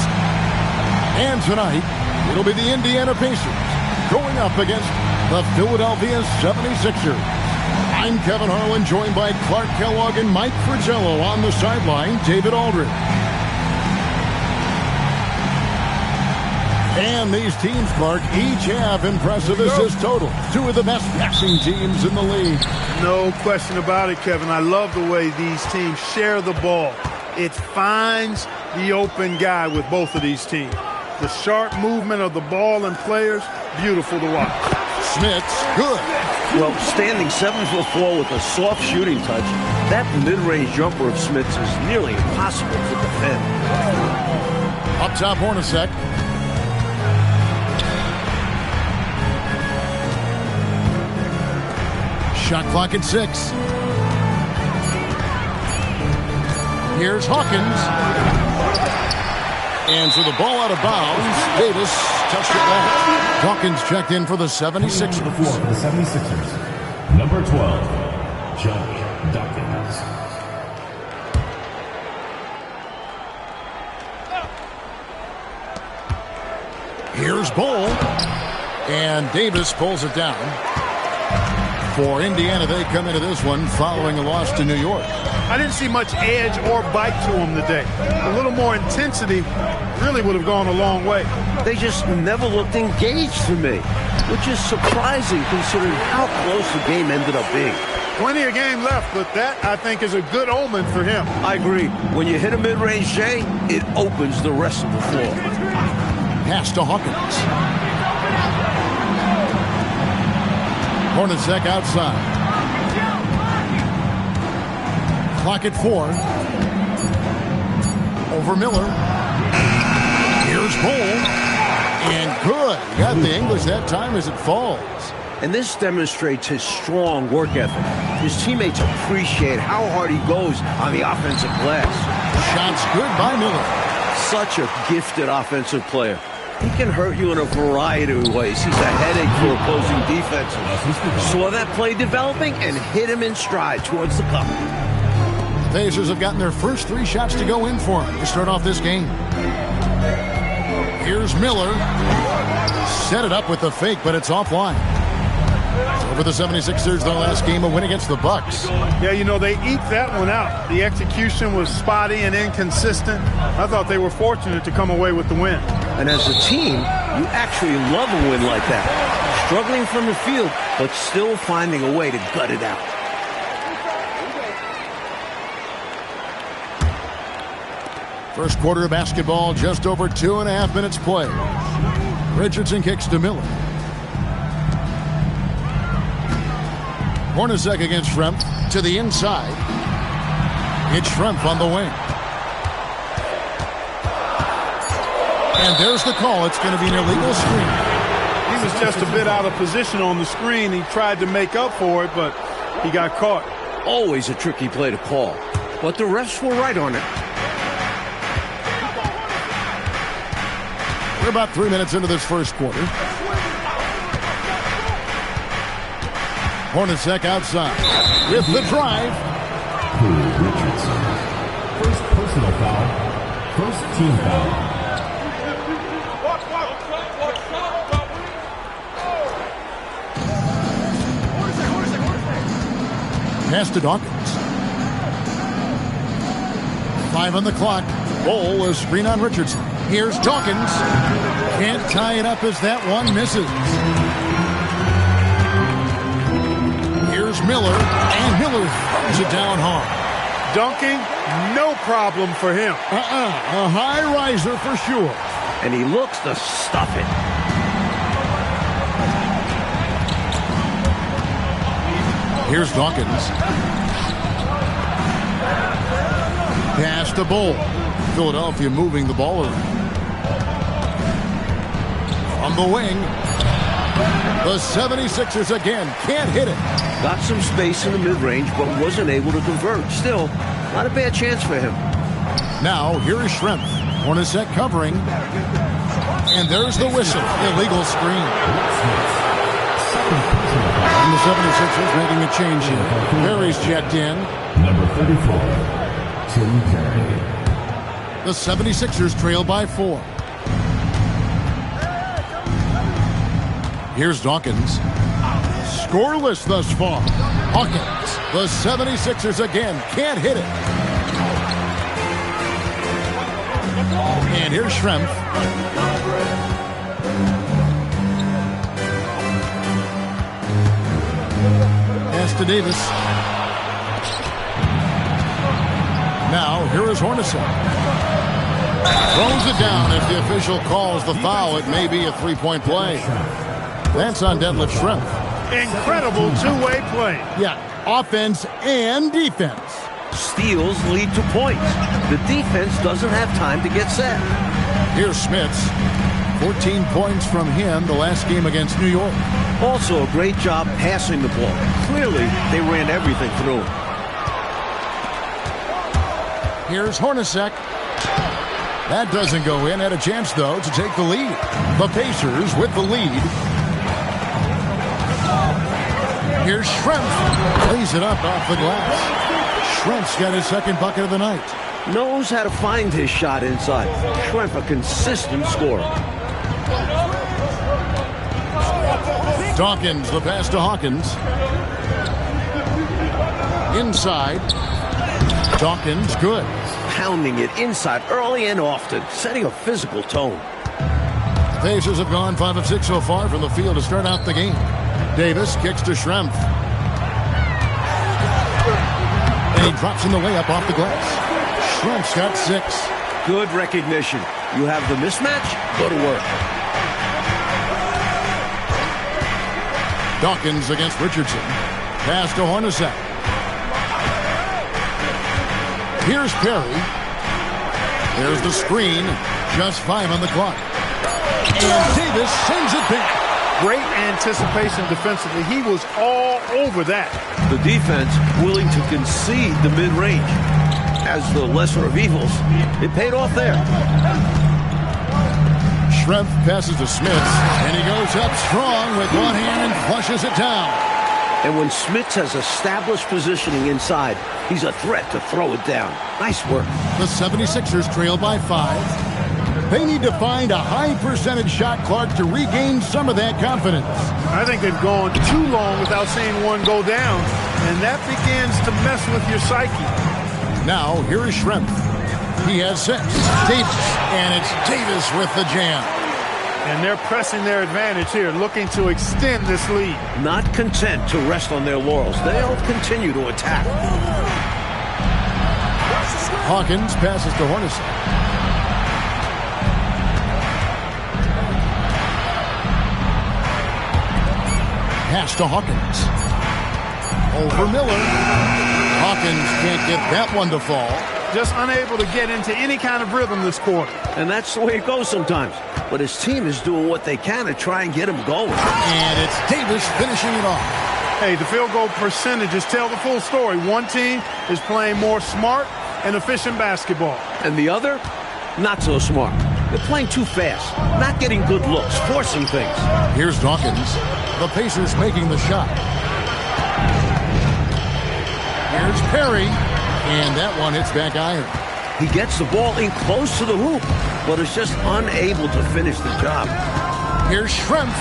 And tonight, it'll be the Indiana Pacers going up against the Philadelphia 76ers. I'm Kevin Harlan, joined by Clark Kellogg and Mike Fratello on the sideline, David Aldridge. And these teams, Clark, each have impressive assist totals. Two of the best passing teams in the league. No question about it, Kevin. I love the way these teams share the ball. It finds the open guy with both of these teams. The sharp movement of the ball and players, beautiful to watch. Smith's good. Well, standing 7'4" with a soft shooting touch, that mid-range jumper of Smith's is nearly impossible to defend. Up top, Hornacek. Shot clock at 6. Here's Hawkins. And so the ball out of bounds. Davis touched it back. Hawkins checked in for the 76ers. For the 76ers, number 12, Johnny Dawkins. Here's Bol. And Davis pulls it down. For Indiana, they come into this one following a loss to New York. I didn't see much edge or bite to him today. A little more intensity really would have gone a long way. They just never looked engaged to me, which is surprising considering how close the game ended up being. Plenty of game left, but that, I think, is a good omen for him. I agree. When you hit a mid-range J, it opens the rest of the floor. Pass to Hawkins. Hornacek outside. Clock at 4. Over Miller. Here's Bol. And good. Got the English that time as it falls. And this demonstrates his strong work ethic. His teammates appreciate how hard he goes on the offensive glass. Shots good by Miller. Such a gifted offensive player. He can hurt you in a variety of ways. He's a headache for opposing defenses. Saw that play developing and hit him in stride towards the cup. Pacers have gotten their first 3 shots to go in for him to start off this game. Here's Miller. Set it up with the fake, but it's offline. Over the 76ers, their last game, a win against the Bucks. Yeah, you know, they eked that one out. The execution was spotty and inconsistent. I thought they were fortunate to come away with the win. And as a team, you actually love a win like that. Struggling from the field, but still finding a way to gut it out. First quarter of basketball, just over 2.5 minutes play. Richardson kicks to Miller. Hornacek against Schrempf to the inside. It's Schrempf on the wing. And there's the call. It's going to be an illegal screen. He was just a bit out of position on the screen. He tried to make up for it, but he got caught. Always a tricky play to call, but the refs were right on it. We're about 3 minutes into this first quarter. Hornacek outside with the drive. Richardson. First personal foul. First team foul. Pass to Dawkins. 5 on the clock. Bol, a screen on Richardson. Here's Dawkins. Can't tie it up as that one misses. Here's Miller, and Miller throws it down hard. Dunking, no problem for him. A high riser for sure. And he looks to stuff it. Here's Dawkins. Pass to Bol. Philadelphia moving the ball around. From the wing, the 76ers again can't hit it. Got some space in the mid-range, but wasn't able to convert. Still, not a bad chance for him. Now, here is Schrempf. Hornacek covering. And there's the whistle. Illegal screen. And the 76ers making a change here. Perry's checked in. Number 34, Tim Perry. The 76ers trail by 4. Here's Dawkins. Scoreless thus far. Hawkins. The 76ers again can't hit it. And here's Schrempf. Pass to Davis. Now, here is Hornacek. Throws it down as the official calls the foul. It may be a three-point play. That's on Detlef Schrempf. Incredible two-way play. Yeah, offense and defense. Steals lead to points. The defense doesn't have time to get set. Here's Smits. 14 points from him the last game against New York. Also a great job passing the ball. Clearly, they ran everything through him. Here's Hornacek. That doesn't go in. Had a chance, though, to take the lead. The Pacers with the lead. Here's Schrempf. Lays it up off the glass. Schrempf's got his second bucket of the night. Knows how to find his shot inside. Schrempf, a consistent scorer. Dawkins, the pass to Hawkins. Inside. Dawkins, good. Pounding it inside early and often, setting a physical tone. Pacers have gone 5 of 6 so far from the field to start out the game. Davis kicks to Schrempf. And he drops in the layup off the glass. Schrempf's got 6. Good recognition. You have the mismatch, go to work. Dawkins against Richardson. Pass to Hornacek. Here's Perry. There's the screen. Just 5 on the clock. And Davis sends it back. Great anticipation defensively. He was all over that. The defense willing to concede the mid-range. As the lesser of evils, it paid off there. Schrempf passes to Smits, and he goes up strong with one hand and flushes it down. And when Smits has established positioning inside, he's a threat to throw it down. Nice work. The 76ers trail by 5. They need to find a high percentage shot, Clark, to regain some of that confidence. I think they've gone too long without seeing one go down, and that begins to mess with your psyche. Now, here is Schrempf. He has 6. Davis, and it's Davis with the jam. And they're pressing their advantage here, looking to extend this lead. Not content to rest on their laurels. They'll continue to attack. Hawkins passes to Hornacek. Pass to Hawkins. Over Miller. Hawkins can't get that one to fall. Just unable to get into any kind of rhythm this quarter. And that's the way it goes sometimes. But his team is doing what they can to try and get him going. And it's Davis finishing it off. Hey, the field goal percentages tell the full story. One team is playing more smart and efficient basketball. And the other, not so smart. They're playing too fast, not getting good looks, forcing things. Here's Dawkins. The Pacers making the shot. Here's Perry. And that one hits back iron. He gets the ball in close to the hoop, but is just unable to finish the job. Here's Schrempf.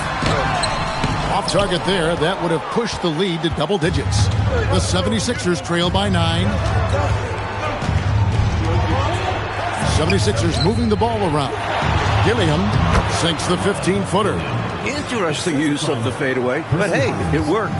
Off target there. That would have pushed the lead to double digits. The 76ers trail by 9. 76ers moving the ball around. Gilliam sinks the 15-footer. Interesting use of the fadeaway, but hey, it worked.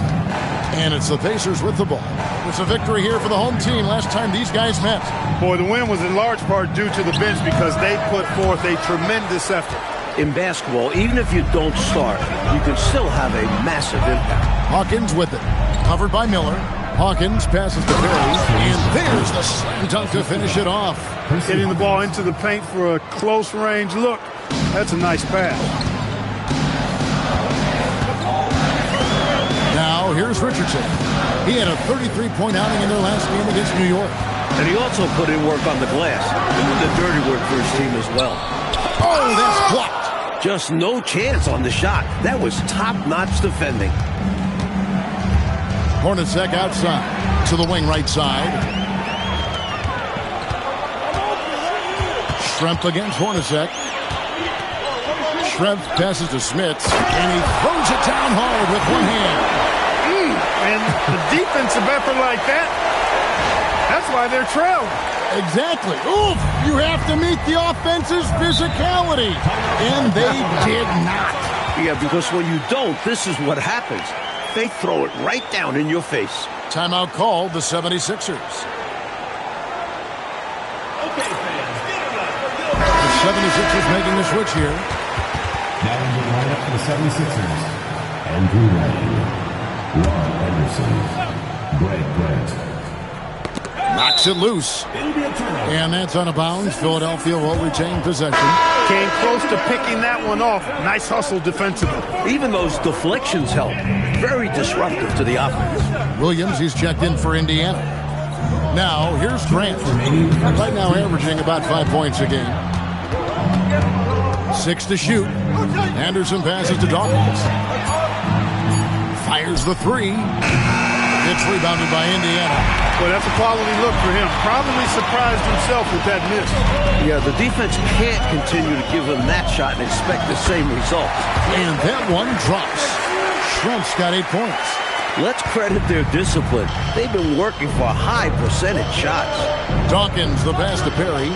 And it's the Pacers with the ball. It's a victory here for the home team last time these guys met. Boy, the win was in large part due to the bench because they put forth a tremendous effort. In basketball, even if you don't start, you can still have a massive impact. Hawkins with it. Covered by Miller. Hawkins passes to Perry. And there's the slam dunk to finish it off. Getting the ball into the paint for a close range look. That's a nice pass. Now, here's Richardson. He had a 33-point outing in their last game against New York. And he also put in work on the glass. Doing the dirty work for his team as well. Oh, that's blocked. Just no chance on the shot. That was top-notch defending. Hornacek outside to the wing right side. Schrempf against Hornacek. Schrempf passes to Smits, and he throws it down hard with one hand. And the defensive effort like that, that's why they're trailing. Exactly. Oof! You have to meet the offense's physicality. And they did not. Yeah, because when you don't, this is what happens. They throw it right down in your face. Timeout called the 76ers. Okay, fans, get it up. The 76ers making the switch here. Now in the lineup for the 76ers. Andrew Lang, Ron Anderson, Greg Grant. Knocks it loose. It'll be a turnover. And that's out of bounds. Philadelphia will retain possession. Came close to picking that one off. Nice hustle defensively. Even those deflections help. Very disruptive to the offense. Williams, he's checked in for Indiana. Now, here's Grant. Right now averaging about 5 points a game. 6 to shoot. Anderson passes to Dawkins. Fires the 3. It's rebounded by Indiana. Well, that's a quality look for him. Probably surprised himself with that miss. Yeah, the defense can't continue to give him that shot and expect the same results. And that one drops. Schrempf's got 8 points. Let's credit their discipline. They've been working for high percentage shots. Dawkins, the pass to Perry.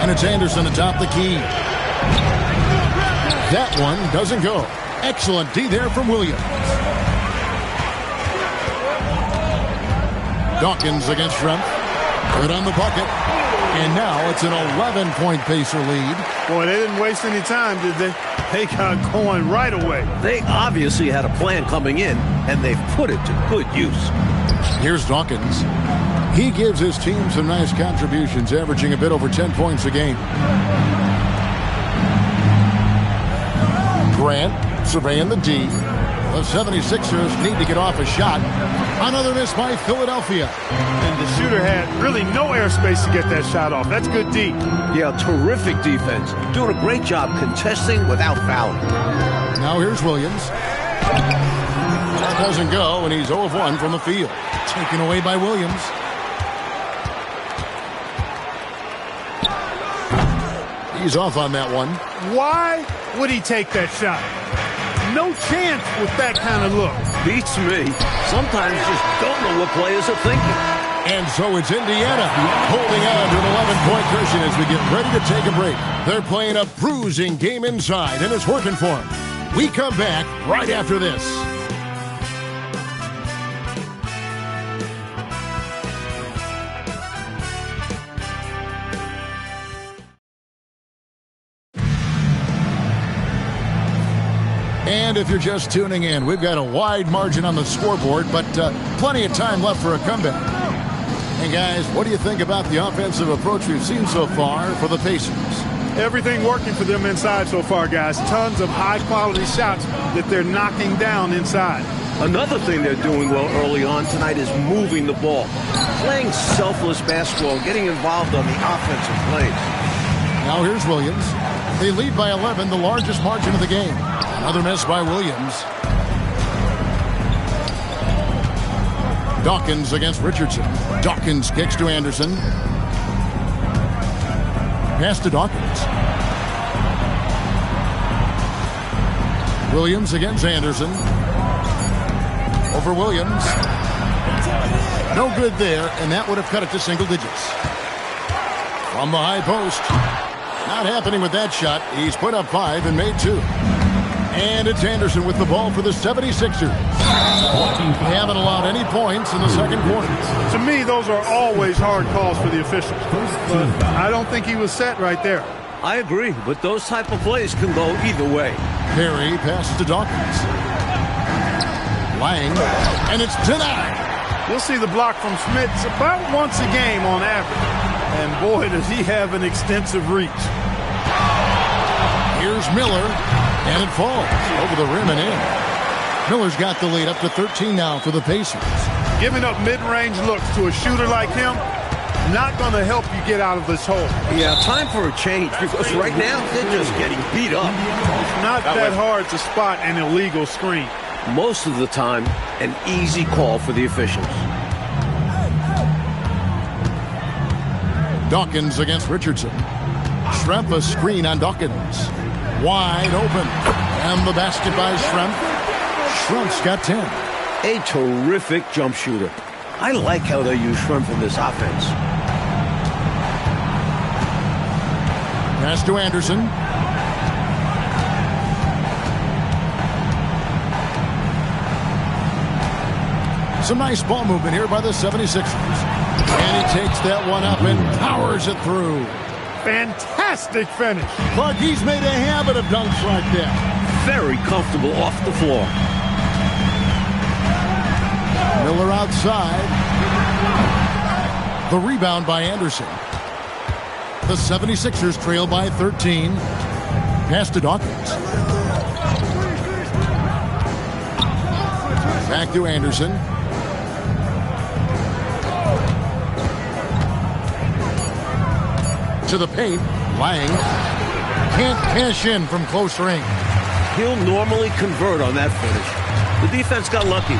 And it's Anderson atop the key. That one doesn't go. Excellent D there from Williams. Dawkins against Schrempf. Good on the bucket. And now it's an 11-point Pacer lead. Boy, they didn't waste any time, did they? They got going right away. They obviously had a plan coming in, and they've put it to good use. Here's Dawkins. He gives his team some nice contributions, averaging a bit over 10 points a game. Grant surveying the D. The 76ers need to get off a shot. Another miss by Philadelphia. And the shooter had really no airspace to get that shot off. That's good D. Yeah, terrific defense. Doing a great job contesting without fouling. Now here's Williams. That doesn't go, and he's 0 of 1 from the field. Taken away by Williams. He's off on that one. Why would he take that shot? No chance with that kind of look. Beats me. Sometimes you just don't know what players are thinking. And so it's Indiana holding on to an 11-point cushion as we get ready to take a break. They're playing a bruising game inside, and it's working for them. We come back right after this. And if you're just tuning in, we've got a wide margin on the scoreboard, but plenty of time left for a comeback. And guys, what do you think about the offensive approach we've seen so far for the Pacers? Everything working for them inside so far, guys. Tons of high-quality shots that they're knocking down inside. Another thing they're doing well early on tonight is moving the ball. Playing selfless basketball, getting involved on the offensive plays. Now here's Williams. They lead by 11, the largest margin of the game. Another miss by Williams. Dawkins against Richardson. Dawkins kicks to Anderson. Pass to Dawkins. Williams against Anderson. Over Williams. No good there, and that would have cut it to single digits. From the high post. Not happening with that shot. He's put up 5 and made 2. And it's Anderson with the ball for the 76ers. They haven't allowed any points in the second quarter. To me, those are always hard calls for the officials. But I don't think he was set right there. I agree, but those type of plays can go either way. Perry passes to Dawkins. Lang, and it's denied. We'll see the block from Smits about once a game on average. And boy, does he have an extensive reach. Here's Miller, and it falls over the rim and in. Miller's got the lead up to 13 now for the Pacers. Giving up mid-range looks to a shooter like him, not going to help you get out of this hole. Yeah, time for a change because right now they're just getting beat up. It's not that hard to spot an illegal screen. Most of the time, an easy call for the officials. Dawkins against Richardson. Schrempf a screen on Dawkins. Wide open. And the basket by Schrempf. Schrempf's got 10. A terrific jump shooter. I like how they use Schrempf in this offense. Pass to Anderson. Some nice ball movement here by the 76ers. And he takes that one up and powers it through. Fantastic finish. Clark, he's made a habit of dunks like that. Very comfortable off the floor. Miller outside. The rebound by Anderson. The 76ers trail by 13. Pass to Dawkins. Back to Anderson. To the paint. Lang can't cash in from close range. He'll normally convert on that finish. The defense got lucky.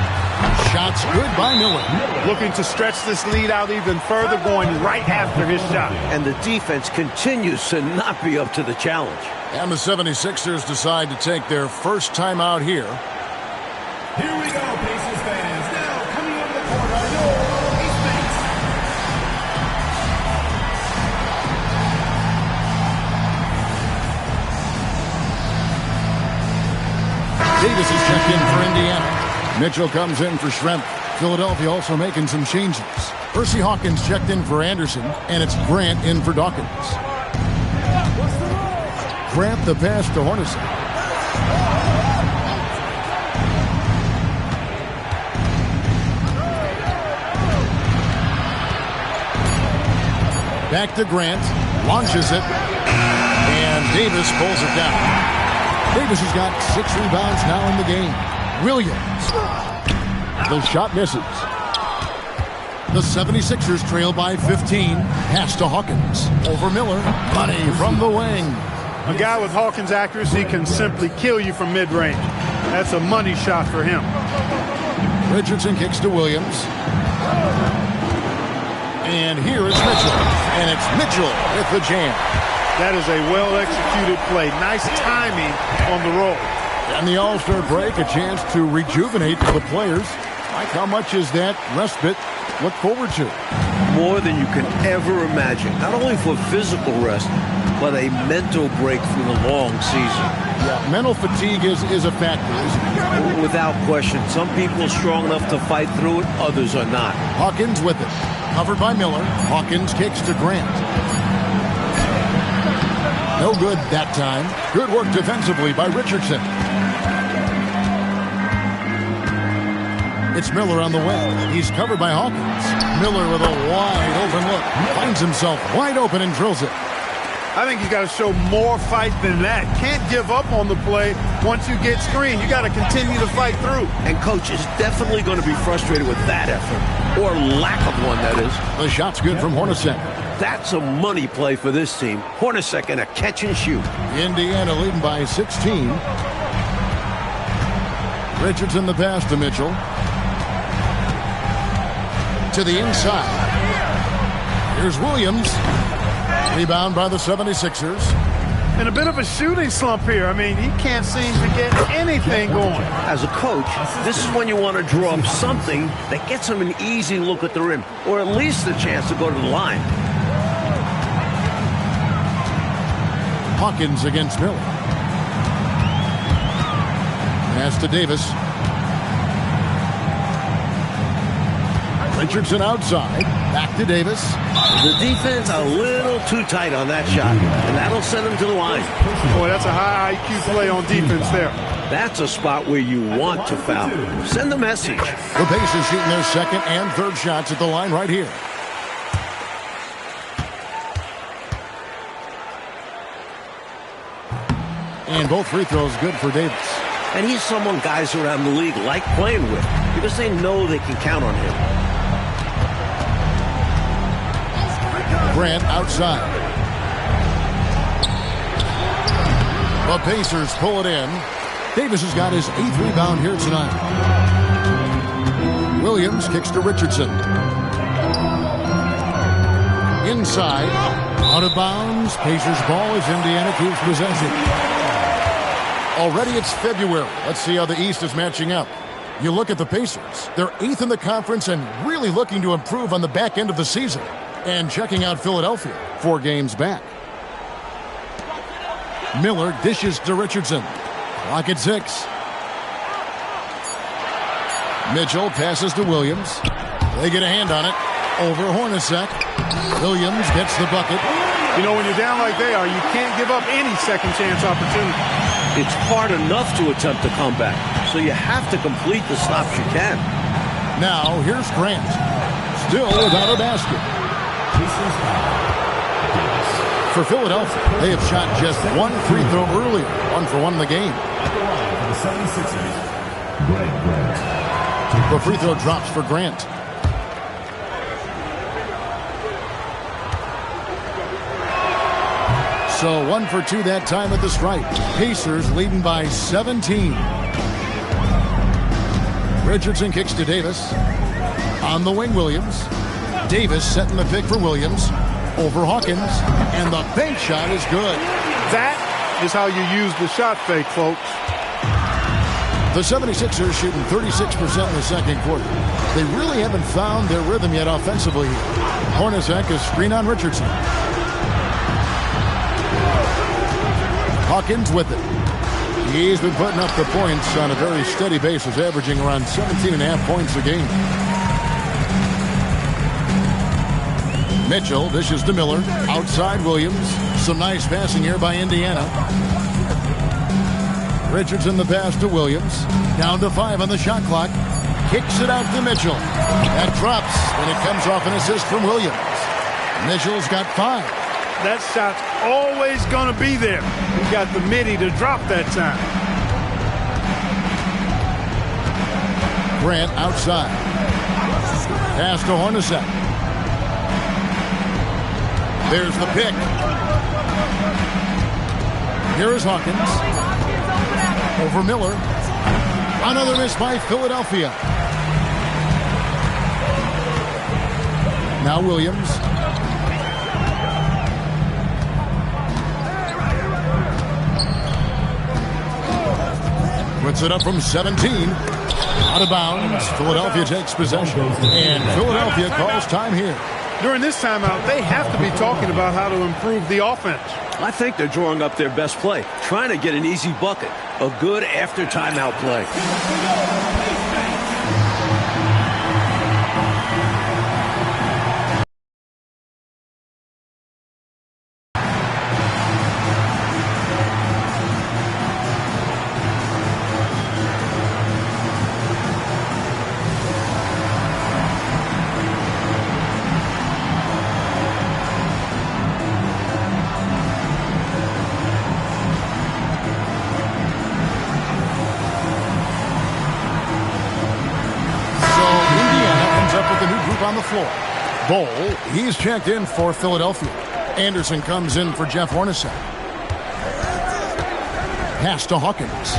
Shots good by Miller. Looking to stretch this lead out even further, going right after his shot. And the defense continues to not be up to the challenge. And the 76ers decide to take their first time out here. Here we go, Pacers fans. Now, coming on the court are your Ace Mates. Davis is checked in for Indiana. Mitchell comes in for Schrempf. Philadelphia also making some changes. Percy Hawkins checked in for Anderson, and it's Grant in for Dawkins. Grant the pass to Hornacek. Back to Grant, launches it, and Davis pulls it down. Davis has got 6 rebounds now in the game. Williams. The shot misses. The 76ers trail by 15. Pass to Hawkins. Over Miller. Money from the wing. A guy with Hawkins' accuracy can simply kill you from mid-range. That's a money shot for him. Richardson kicks to Williams. And here is Mitchell. And it's Mitchell with the jam. That is a well-executed play. Nice timing on the roll. And the All-Star break, a chance to rejuvenate the players. Mike, how much is that respite look forward to? More than you can ever imagine. Not only for physical rest, but a mental break from the long season. Yeah, mental fatigue is a factor, isn't it? Without question. Some people are strong enough to fight through it, others are not. Hawkins with it. Covered by Miller. Hawkins kicks to Grant. No good that time. Good work defensively by Richardson. It's Miller on the wing. He's covered by Hawkins. Miller with a wide open look. Finds himself wide open and drills it. I think you got to show more fight than that. Can't give up on the play once you get screened. You got to continue to fight through. And coach is definitely going to be frustrated with that effort. Or lack of one, that is. The shot's good from Hornacek. That's a money play for this team. Hornacek in a catch and shoot. Indiana leading by 16. Richardson the pass to Mitchell. To the inside. Here's Williams. Rebound by the 76ers. And a bit of a shooting slump here. I mean, he can't seem to get anything going. As a coach, this is when you want to draw up something that gets him an easy look at the rim, or at least a chance to go to the line. Hawkins against Miller. Pass to Davis. Richardson outside. Back to Davis. The defense a little too tight on that shot, and that'll send him to the line. Boy, that's a high IQ play on defense there. That's a spot where you want to foul. Send the message. The Pacers shooting their second and third shots at the line right here. And both free throws good for Davis. And he's someone guys around the league like playing with because they know they can count on him. Grant outside. The Pacers pull it in. Davis has got his 8th rebound here tonight. Williams kicks to Richardson. Inside, out of bounds. Pacers ball as Indiana keeps possession. Already it's February. Let's see how the East is matching up. You look at the Pacers. They're 8th in the conference and really looking to improve on the back end of the season. And checking out Philadelphia, 4 games back. Miller dishes to Richardson. Clock at 6. Mitchell passes to Williams. They get a hand on it. Over Hornacek. Williams gets the bucket. You know, when you're down like they are, you can't give up any second chance opportunity. It's hard enough to attempt a comeback, so you have to complete the stops you can. Now, here's Grant. Still without a basket. For Philadelphia, they have shot just 1 free throw earlier. 1 for 1 in the game. For the 76ers, Grant. The free throw drops for Grant. So 1 for 2 that time at the stripe. Pacers leading by 17. Richardson kicks to Davis. On the wing, Williams. Davis setting the pick for Williams. Over Hawkins. And the bank shot is good. That is how you use the shot fake, folks. The 76ers shooting 36% in the second quarter. They really haven't found their rhythm yet offensively. Hornacek is screen on Richardson. Hawkins with it. He's been putting up the points on a very steady basis, averaging around 17.5 points a game. Mitchell dishes to Miller. Outside Williams. Some nice passing here by Indiana. Richardson the pass to Williams. Down to 5 on the shot clock. Kicks it out to Mitchell. That drops, and it comes off an assist from Williams. Mitchell's got 5. That shot's always going to be there. He got the midi to drop that time. Grant outside. Pass to Hornacek. There's the pick. Here is Hawkins. Over Miller. Another miss by Philadelphia. Now Williams. Puts it up from 17. Out of bounds. Philadelphia takes possession. And Philadelphia calls time here. During this timeout, they have to be talking about how to improve the offense. I think they're drawing up their best play, trying to get an easy bucket. A good after timeout play. On the floor. Bol, he's checked in for Philadelphia. Anderson comes in for Jeff Hornacek. Pass to Hawkins.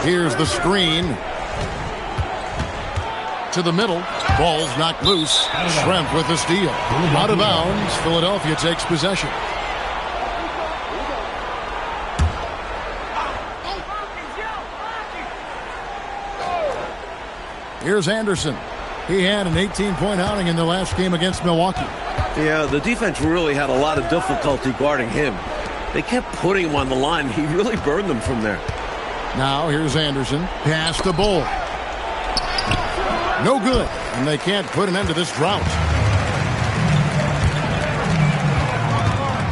Here's the screen. To the middle. Ball's knocked loose. Schrempf with the steal. Out of bounds. Philadelphia takes possession. Here's Anderson. He had an 18-point outing in the last game against Milwaukee. Yeah, the defense really had a lot of difficulty guarding him. They kept putting him on the line. He really burned them from there. Now here's Anderson. Pass to Bol. No good. And they can't put an end to this drought.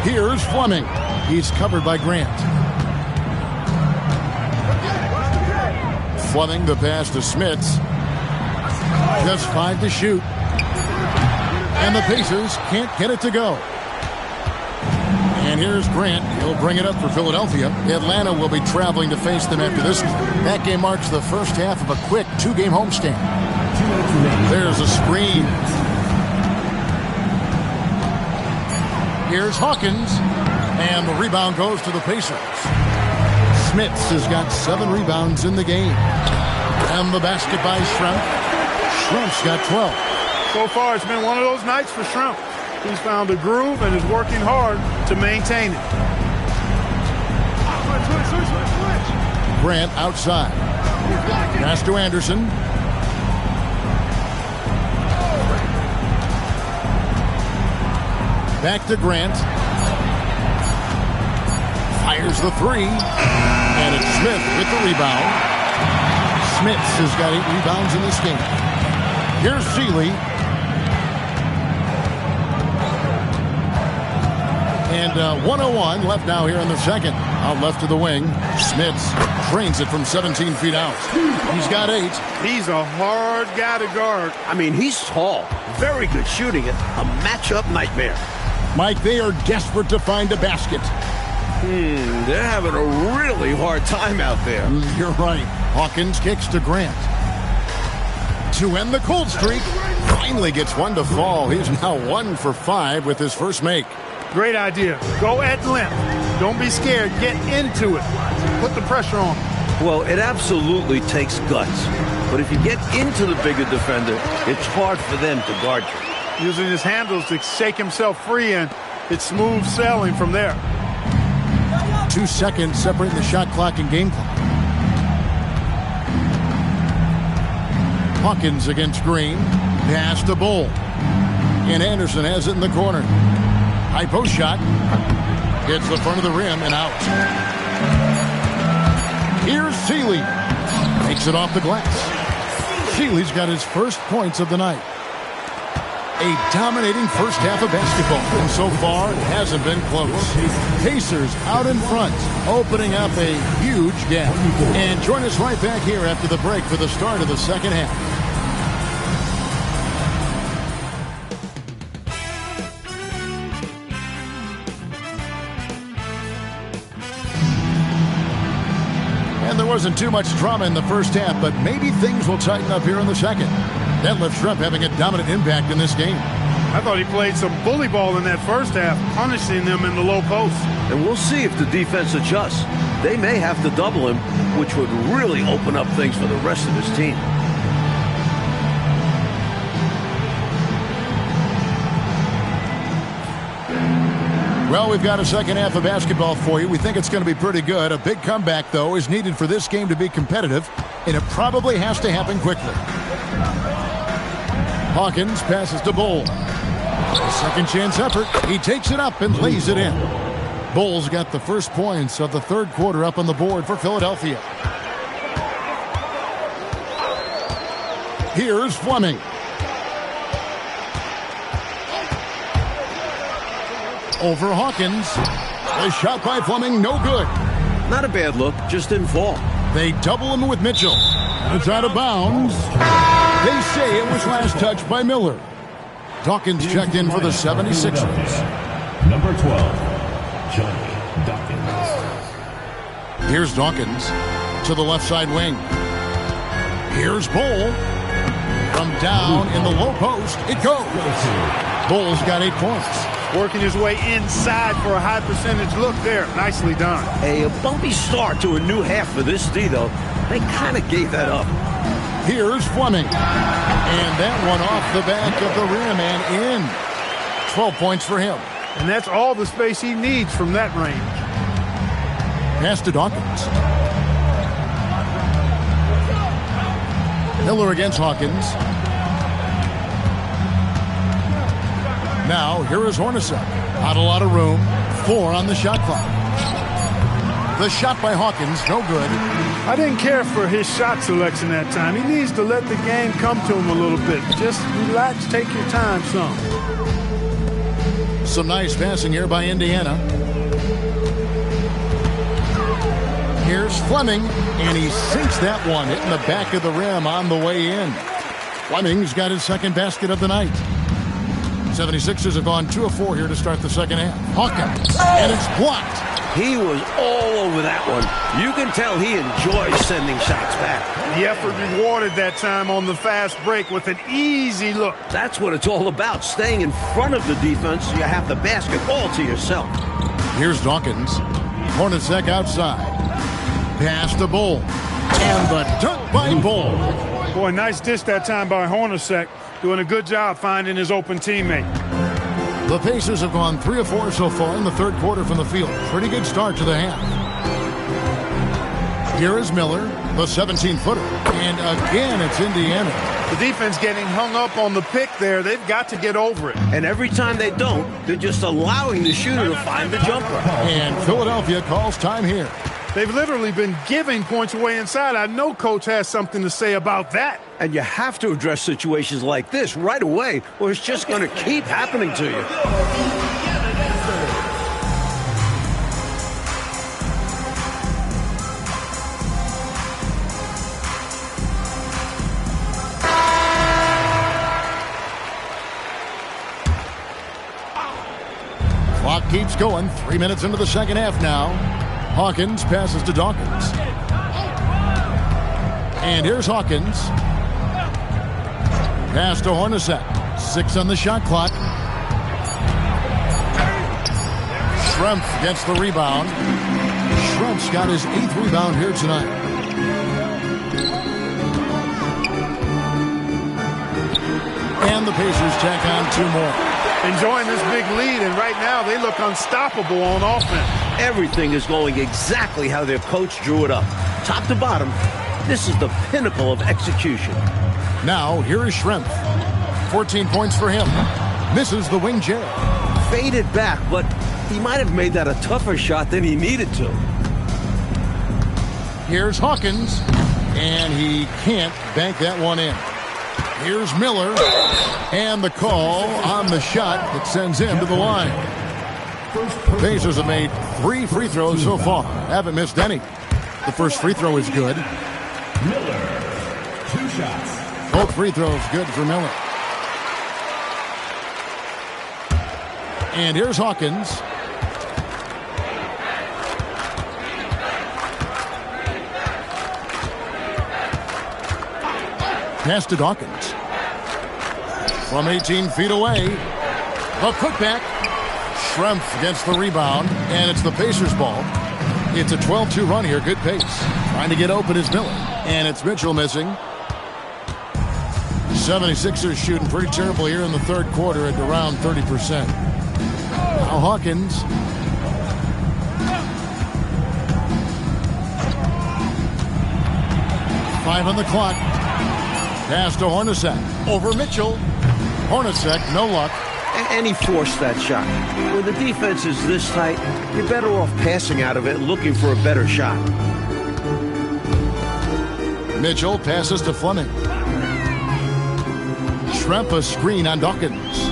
Here's Fleming. He's covered by Grant. Fleming the pass to Smits. Just 5 to shoot. And the Pacers can't get it to go. And here's Grant. He'll bring it up for Philadelphia. Atlanta will be traveling to face them after this game. That game marks the first half of a quick 2-game homestand. There's a screen. Here's Hawkins. And the rebound goes to the Pacers. Smits has got 7 rebounds in the game. And the basket by Schrempf. Schrempf's got 12. So far, it's been one of those nights for Schrempf. He's found a groove and is working hard to maintain it. Grant outside. Pass to Anderson. Back to Grant. Fires the 3. And it's Smith with the rebound. Smits has got 8 rebounds in this game. Here's Seeley. And 1:01 left now here in the second. Out left to the wing. Smits drains it from 17 feet out. He's got 8. He's a hard guy to guard. I mean, he's tall. Very good shooting it. A matchup nightmare. Mike, they are desperate to find a basket. They're having a really hard time out there. You're right. Hawkins kicks to Grant. To end the cold streak. Finally gets one to fall. He's now 1 for 5 with his first make. Great idea. Go at length. Don't be scared. Get into it. Put the pressure on. Well, it absolutely takes guts. But if you get into the bigger defender, it's hard for them to guard you. Using his handles to shake himself free, and it's smooth sailing from there. 2 seconds separating the shot clock and game clock. Hawkins against Green. Pass to Bull. And Anderson has it in the corner. High post shot. Hits the front of the rim and out. Here's Seeley. Takes it off the glass. Seeley's got his first points of the night. A dominating first half of basketball. And so far, it hasn't been close. Pacers out in front, opening up a huge gap. And join us right back here after the break for the start of the second half. There wasn't too much drama in the first half, but maybe things will tighten up here in the second. Detlef Schrempf having a dominant impact in this game. I thought he played some bully ball in that first half, punishing them in the low post. And we'll see if the defense adjusts. They may have to double him, which would really open up things for the rest of his team. Well, we've got a second half of basketball for you. We think it's going to be pretty good. A big comeback, though, is needed for this game to be competitive, and it probably has to happen quickly. Hawkins passes to Bull. A second chance effort. He takes it up and lays it in. Bull's got the first points of the third quarter up on the board for Philadelphia. Here's Fleming. Over Hawkins. A shot by Fleming, no good. Not a bad look, just didn't fall. They double him with Mitchell. It's out of bounds. They say it was last touched by Miller. Dawkins checked in for the 76ers. Number 12, Johnny Dawkins. Here's Dawkins to the left side wing. Here's Bull. From down in the low post, it goes. Bull's got 8 points. Working his way inside for a high percentage look there. Nicely done. A bumpy start to a new half for this D, though. They kind of gave that up. Here's Fleming. And that one off the back of the rim and in. 12 points for him. And that's all the space he needs from that range. Pass to Dawkins. Miller against Hawkins. Now, here is Hornacek. Not a lot of room. 4 on the shot clock. The shot by Hawkins, no good. I didn't care for his shot selection that time. He needs to let the game come to him a little bit. Just relax, take your time some. Some nice passing here by Indiana. Here's Fleming, and he sinks that one, hitting the back of the rim on the way in. Fleming's got his second basket of the night. 76ers have gone 2 of 4 here to start the second half. Hawkins, and it's blocked. He was all over that one. You can tell he enjoys sending shots back. The effort rewarded that time on the fast break with an easy look. That's what it's all about, staying in front of the defense so you have the basket all to yourself. Here's Dawkins. Hornacek outside. Pass to Bull. And the dunk by Bull. Boy, nice dish that time by Hornacek. Doing a good job finding his open teammate. The Pacers have gone 3 of 4 so far in the third quarter from the field. Pretty good start to the half. Here is Miller, the 17-footer. And again, it's Indiana. The defense getting hung up on the pick there. They've got to get over it. And every time they don't, they're just allowing the shooter to find the jumper. And Philadelphia calls time here. They've literally been giving points away inside. I know Coach has something to say about that. And you have to address situations like this right away, or it's just going to keep happening to you. Clock keeps going. 3 minutes into the second half now. Hawkins passes to Dawkins. And here's Hawkins. Pass to Hornacek. 6 on the shot clock. Schrempf gets the rebound. Schrempf's got his 8th rebound here tonight. And the Pacers tack on 2 more. Enjoying this big lead, and right now they look unstoppable on offense. Everything is going exactly how their coach drew it up. Top to bottom, this is the pinnacle of execution. Now, here is Schrempf. 14 points for him. Misses the wing J. Faded back, but he might have made that a tougher shot than he needed to. Here's Hawkins, and he can't bank that one in. Here's Miller, and the call on the shot that sends him to the line. Pacers have made 3 free throws so far. Haven't missed any. The first free throw is good. Miller, 2 shots. Both free throws good for Miller. And here's Hawkins. Pass to Dawkins. From 18 feet away. The putback. Schrempf gets the rebound, and it's the Pacers' ball. It's a 12-2 run here. Good pace. Trying to get open is Miller. And it's Mitchell missing. 76ers shooting pretty terrible here in the third quarter at around 30%. Now Hawkins. Five on the clock. Pass to Hornacek. Over Mitchell. Hornacek, no luck. And he forced that shot. When the defense is this tight, you're better off passing out of it and looking for a better shot. Mitchell passes to Fleming. Schrempf a screen on Dawkins.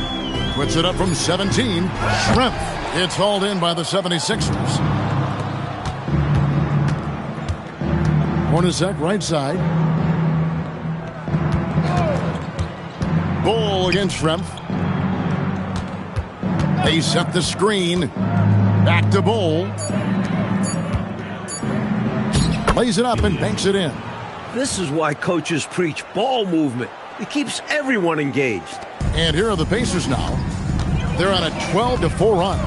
Puts it up from 17. Schrempf. It's hauled in by the 76ers. Hornacek right side. Bull against Schrempf. They set the screen. Back to Bull. Lays it up and banks it in. This is why coaches preach ball movement. It keeps everyone engaged. And here are the Pacers now. They're on a 12-4 run.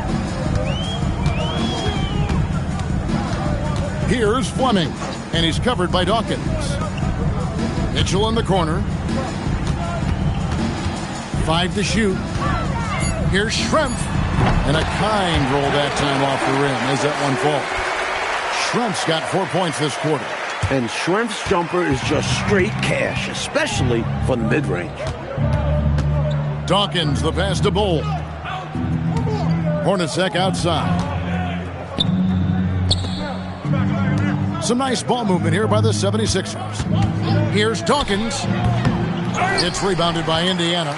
Here's Fleming, and he's covered by Dawkins. Mitchell in the corner. 5 to shoot. Here's Schrempf. And a kind roll that time off the rim as that one falls. Schrempf's got 4 points this quarter. And Schrempf's jumper is just straight cash, especially from the mid-range. Dawkins, the pass to Bull. Hornacek outside. Some nice ball movement here by the 76ers. Here's Dawkins. It's rebounded by Indiana.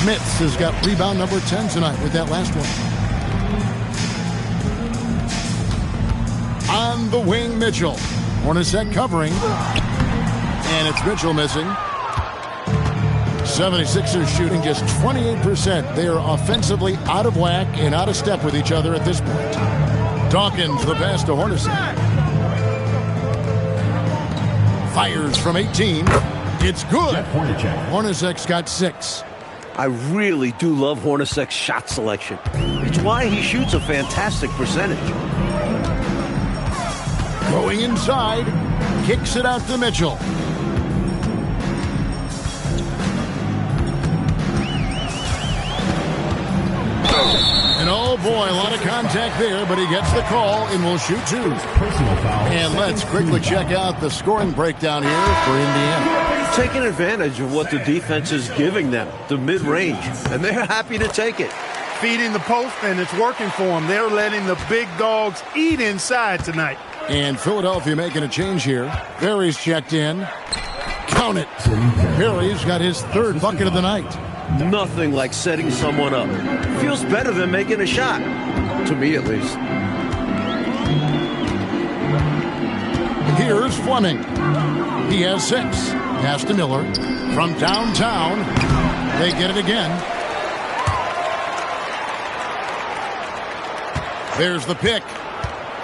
Smits has got rebound number 10 tonight with that last one. On the wing, Mitchell. Hornacek covering. And it's Mitchell missing. 76ers shooting just 28%. They are offensively out of whack and out of step with each other at this point. Dawkins, the pass to Hornacek. Fires from 18. It's good. Hornacek's got 6. I really do love Hornacek's shot selection. He It's why he shoots a fantastic percentage. Going inside, kicks it out to Mitchell. And oh boy, a lot of contact there, but he gets the call and will shoot two. Personal foul. And let's quickly check out the scoring breakdown here for Indiana. Taking advantage of what the defense is giving them, the mid-range, and they're happy to take it. Feeding the post, and it's working for them. They're letting the big dogs eat inside tonight. And Philadelphia making a change here. Perry's checked in. Count it. Perry's got his third bucket of the night. Nothing like setting someone up. Feels better than making a shot. To me, at least. Here's Fleming. He has 6. Pass to Miller. From downtown, they get it again. There's the pick.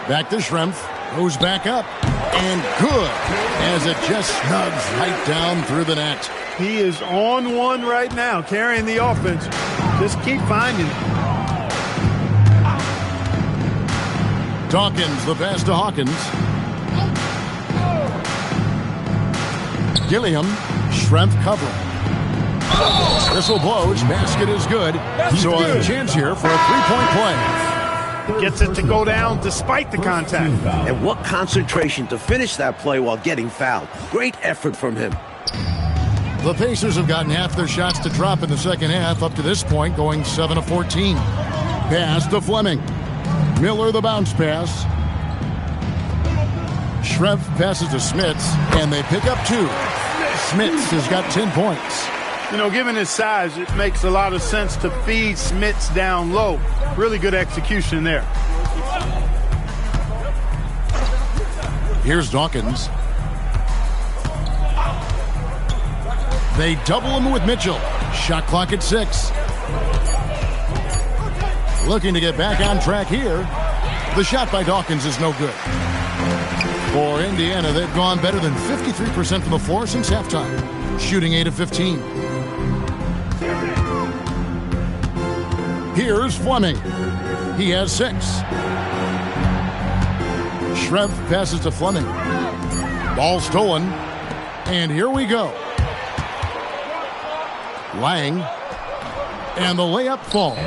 Back to Schrempf. Goes back up. And good. As it just snugs right down through the net. He is on one right now, carrying the offense. Just keep finding it. Dawkins, the pass to Hawkins. Gilliam, Schrempf covering. Whistle blows, basket is good. So a chance here for a three-point play. Gets it to go down despite the contact. And what concentration to finish that play while getting fouled. Great effort from him. The Pacers have gotten half their shots to drop in the second half up to this point, going 7 of 14. Pass to Fleming. Miller the bounce pass. Schrempf passes to Smits, and they pick up 2. Smits has got 10 points. You know, given his size, it makes a lot of sense to feed Smits down low. Really good execution there. Here's Dawkins. They double him with Mitchell. Shot clock at 6. Looking to get back on track here. The shot by Dawkins is no good. For Indiana, they've gone better than 53% from the floor since halftime, shooting 8 of 15. Here's Fleming. He has 6. Schrempf passes to Fleming. Ball stolen. And here we go. Lang. And the layup falls.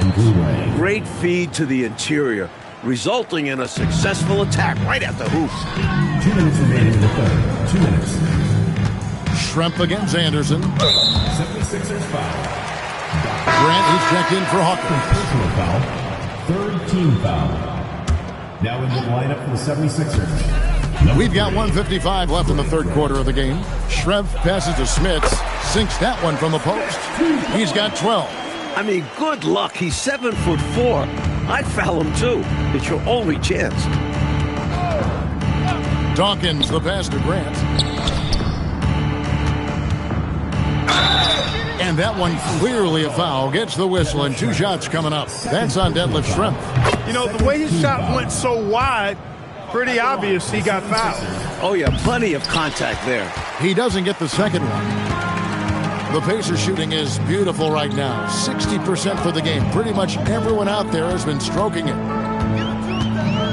Great feed to the interior, resulting in a successful attack right at the hoop. 2 minutes remaining in the third. 2 minutes. Schrempf against Anderson. 76ers foul. Grant is checked in for Hawkins. Personal foul. Third team foul. Now into the lineup for the 76ers. We've got 1:55 left in the third quarter of the game. Schrempf passes to Smits. Sinks that one from the post. He's got 12. I mean, good luck. He's 7'4". I'd foul him too. It's your only chance. Dawkins, the pass to Grant. And that one clearly a foul. Gets the whistle and 2 shots coming up. That's on Detlef Schrempf. You know, the way his shot went so wide, pretty obvious he got fouled. Oh, yeah, plenty of contact there. He doesn't get the second one. The Pacers shooting is beautiful right now. 60% for the game. Pretty much everyone out there has been stroking it.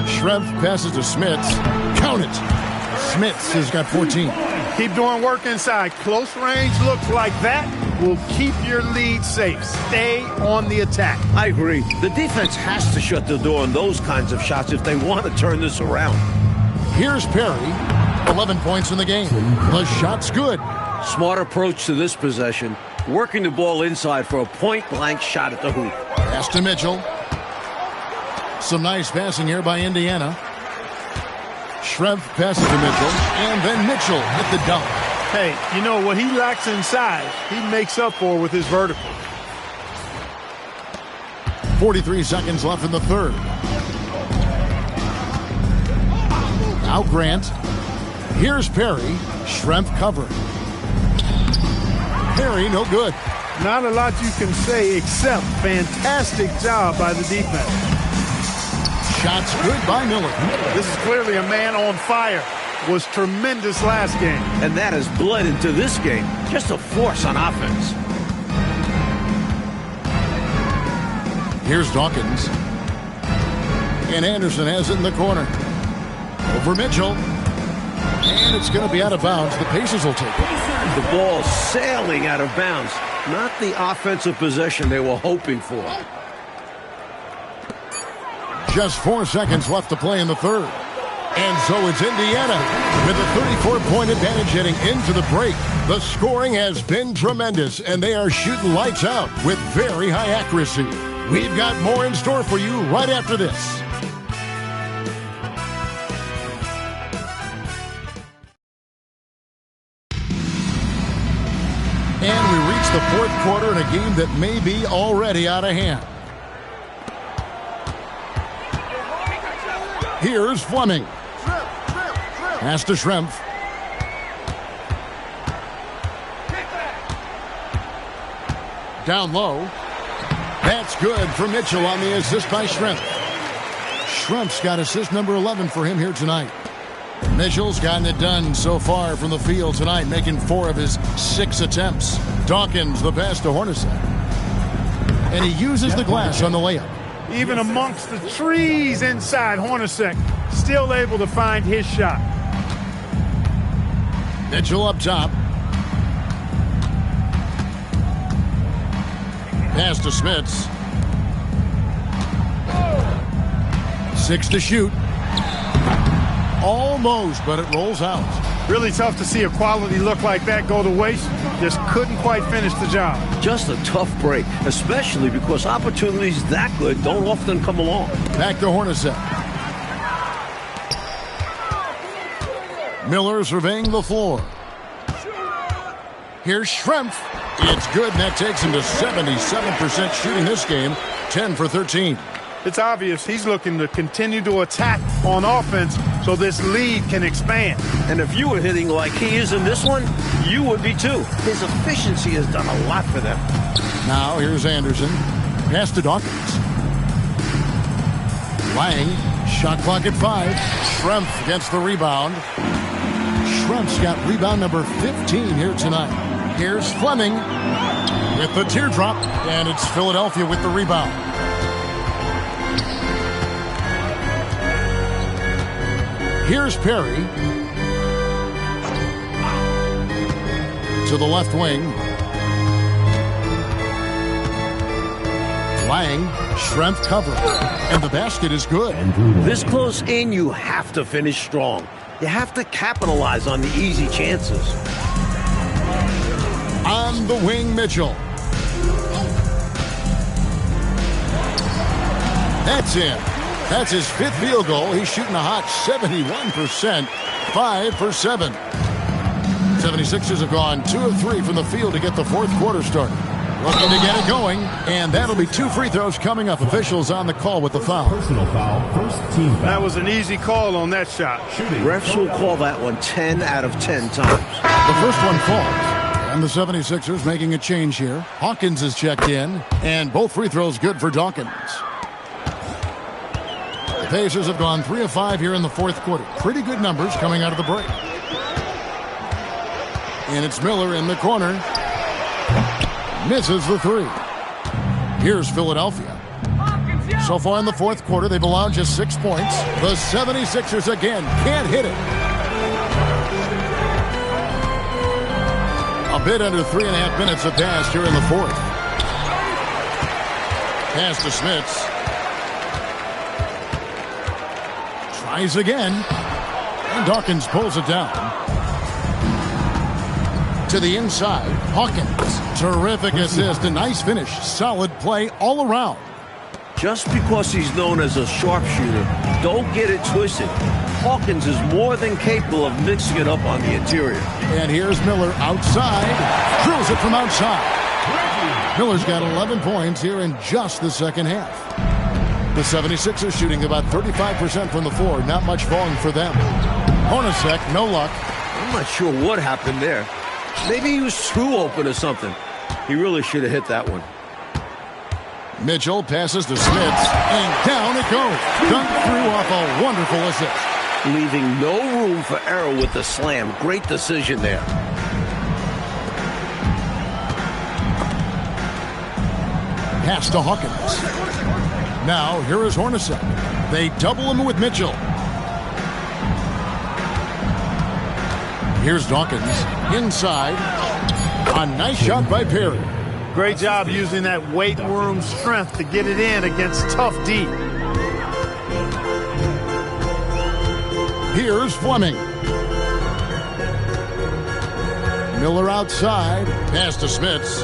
Schrempf passes to Smits. Count it. Smits has got 14. Keep doing work inside. Close range looks like that will keep your lead safe. Stay on the attack. I agree. The defense has to shut the door on those kinds of shots if they want to turn this around. Here's Perry. 11 points in the game. The shot's good. Smart approach to this possession. Working the ball inside for a point-blank shot at the hoop. Pass to Mitchell. Some nice passing here by Indiana. Schrempf passes to Mitchell. And then Mitchell hit the dunk. Hey, you know what he lacks in size, he makes up for with his vertical. 43 seconds left in the third. Now Grant. Here's Perry. Schrempf covering. Perry, no good. Not a lot you can say except fantastic job by the defense. Shots good by Miller. This is clearly a man on fire. Was tremendous last game. And that has bled into this game. Just a force on offense. Here's Dawkins. And Anderson has it in the corner. Over Mitchell. And it's going to be out of bounds. The Pacers will take it. The ball sailing out of bounds. Not the offensive possession they were hoping for. Just 4 seconds left to play in the third. And so it's Indiana with a 34-point advantage heading into the break. The scoring has been tremendous, and they are shooting lights out with very high accuracy. We've got more in store for you right after this. And we reach the fourth quarter in a game that may be already out of hand. Here's Fleming. Pass to Schrempf. Down low. That's good for Mitchell on the assist by Schrempf. Schrempf's got assist number 11 for him here tonight. Mitchell's gotten it done so far from the field tonight, making 4 of his 6 attempts. Dawkins the pass to Hornacek. And he uses the glass on the layup. Even amongst the trees inside, Hornacek still able to find his shot. Mitchell up top. Pass to Smits. 6 to shoot. Almost, but it rolls out. Really tough to see a quality look like that go to waste. Just couldn't quite finish the job. Just a tough break, especially because opportunities that good don't often come along. Back to Hornacek. Miller surveying the floor. Here's Schrempf. It's good, and that takes him to 77% shooting this game. 10 for 13. It's obvious he's looking to continue to attack on offense so this lead can expand. And if you were hitting like he is in this one, you would be too. His efficiency has done a lot for them. Now here's Anderson. Pass to Dawkins. Lang. Shot clock at 5. Schrempf gets the rebound. Schrempf's got rebound number 15 here tonight. Here's Fleming with the teardrop, and it's Philadelphia with the rebound. Here's Perry to the left wing. Lang, Schrempf cover, and the basket is good. This close in, you have to finish strong. You have to capitalize on the easy chances. On the wing, Mitchell. That's in. That's his 5th field goal. He's shooting a hot 71%, 5 for 7. 76ers have gone 2 of 3 from the field to get the fourth quarter started. Looking to get it going, and that'll be 2 free throws coming up. Officials on the call with the foul. Personal foul, first team foul. That was an easy call on that shot. Refs will call that one 10 out of 10 times. The first one falls. And the 76ers making a change here. Hawkins is checked in, and both free throws good for Dawkins. The Pacers have gone 3 of 5 here in the fourth quarter. Pretty good numbers coming out of the break. And it's Miller in the corner. Misses the 3. Here's Philadelphia. So far in the fourth quarter, they've allowed just 6 points. The 76ers again can't hit it. A bit under 3.5 minutes have passed here in the fourth. Pass to Smits. Tries again. And Dawkins pulls it down. To the inside, Hawkins. Terrific assist, a nice finish. Solid play all around. Just because he's known as a sharpshooter, don't get it twisted. Hawkins is more than capable of mixing it up on the interior. And here's Miller outside. Drills it from outside. Miller's got 11 points here in just the second half. The 76ers shooting about 35% from the floor. Not much falling for them. Hornacek, no luck. I'm not sure what happened there. Maybe he was too open or something. He really should have hit that one. Mitchell passes to Smits, and down it goes. Dunked through off a wonderful assist. Leaving no room for error with the slam. Great decision there. Pass to Hawkins. Now, here is Hornacek. They double him with Mitchell. Here's Dawkins. Inside. A nice shot by Perry. Great job using that weight room strength to get it in against tough D. Here's Fleming. Miller outside. Pass to Smits.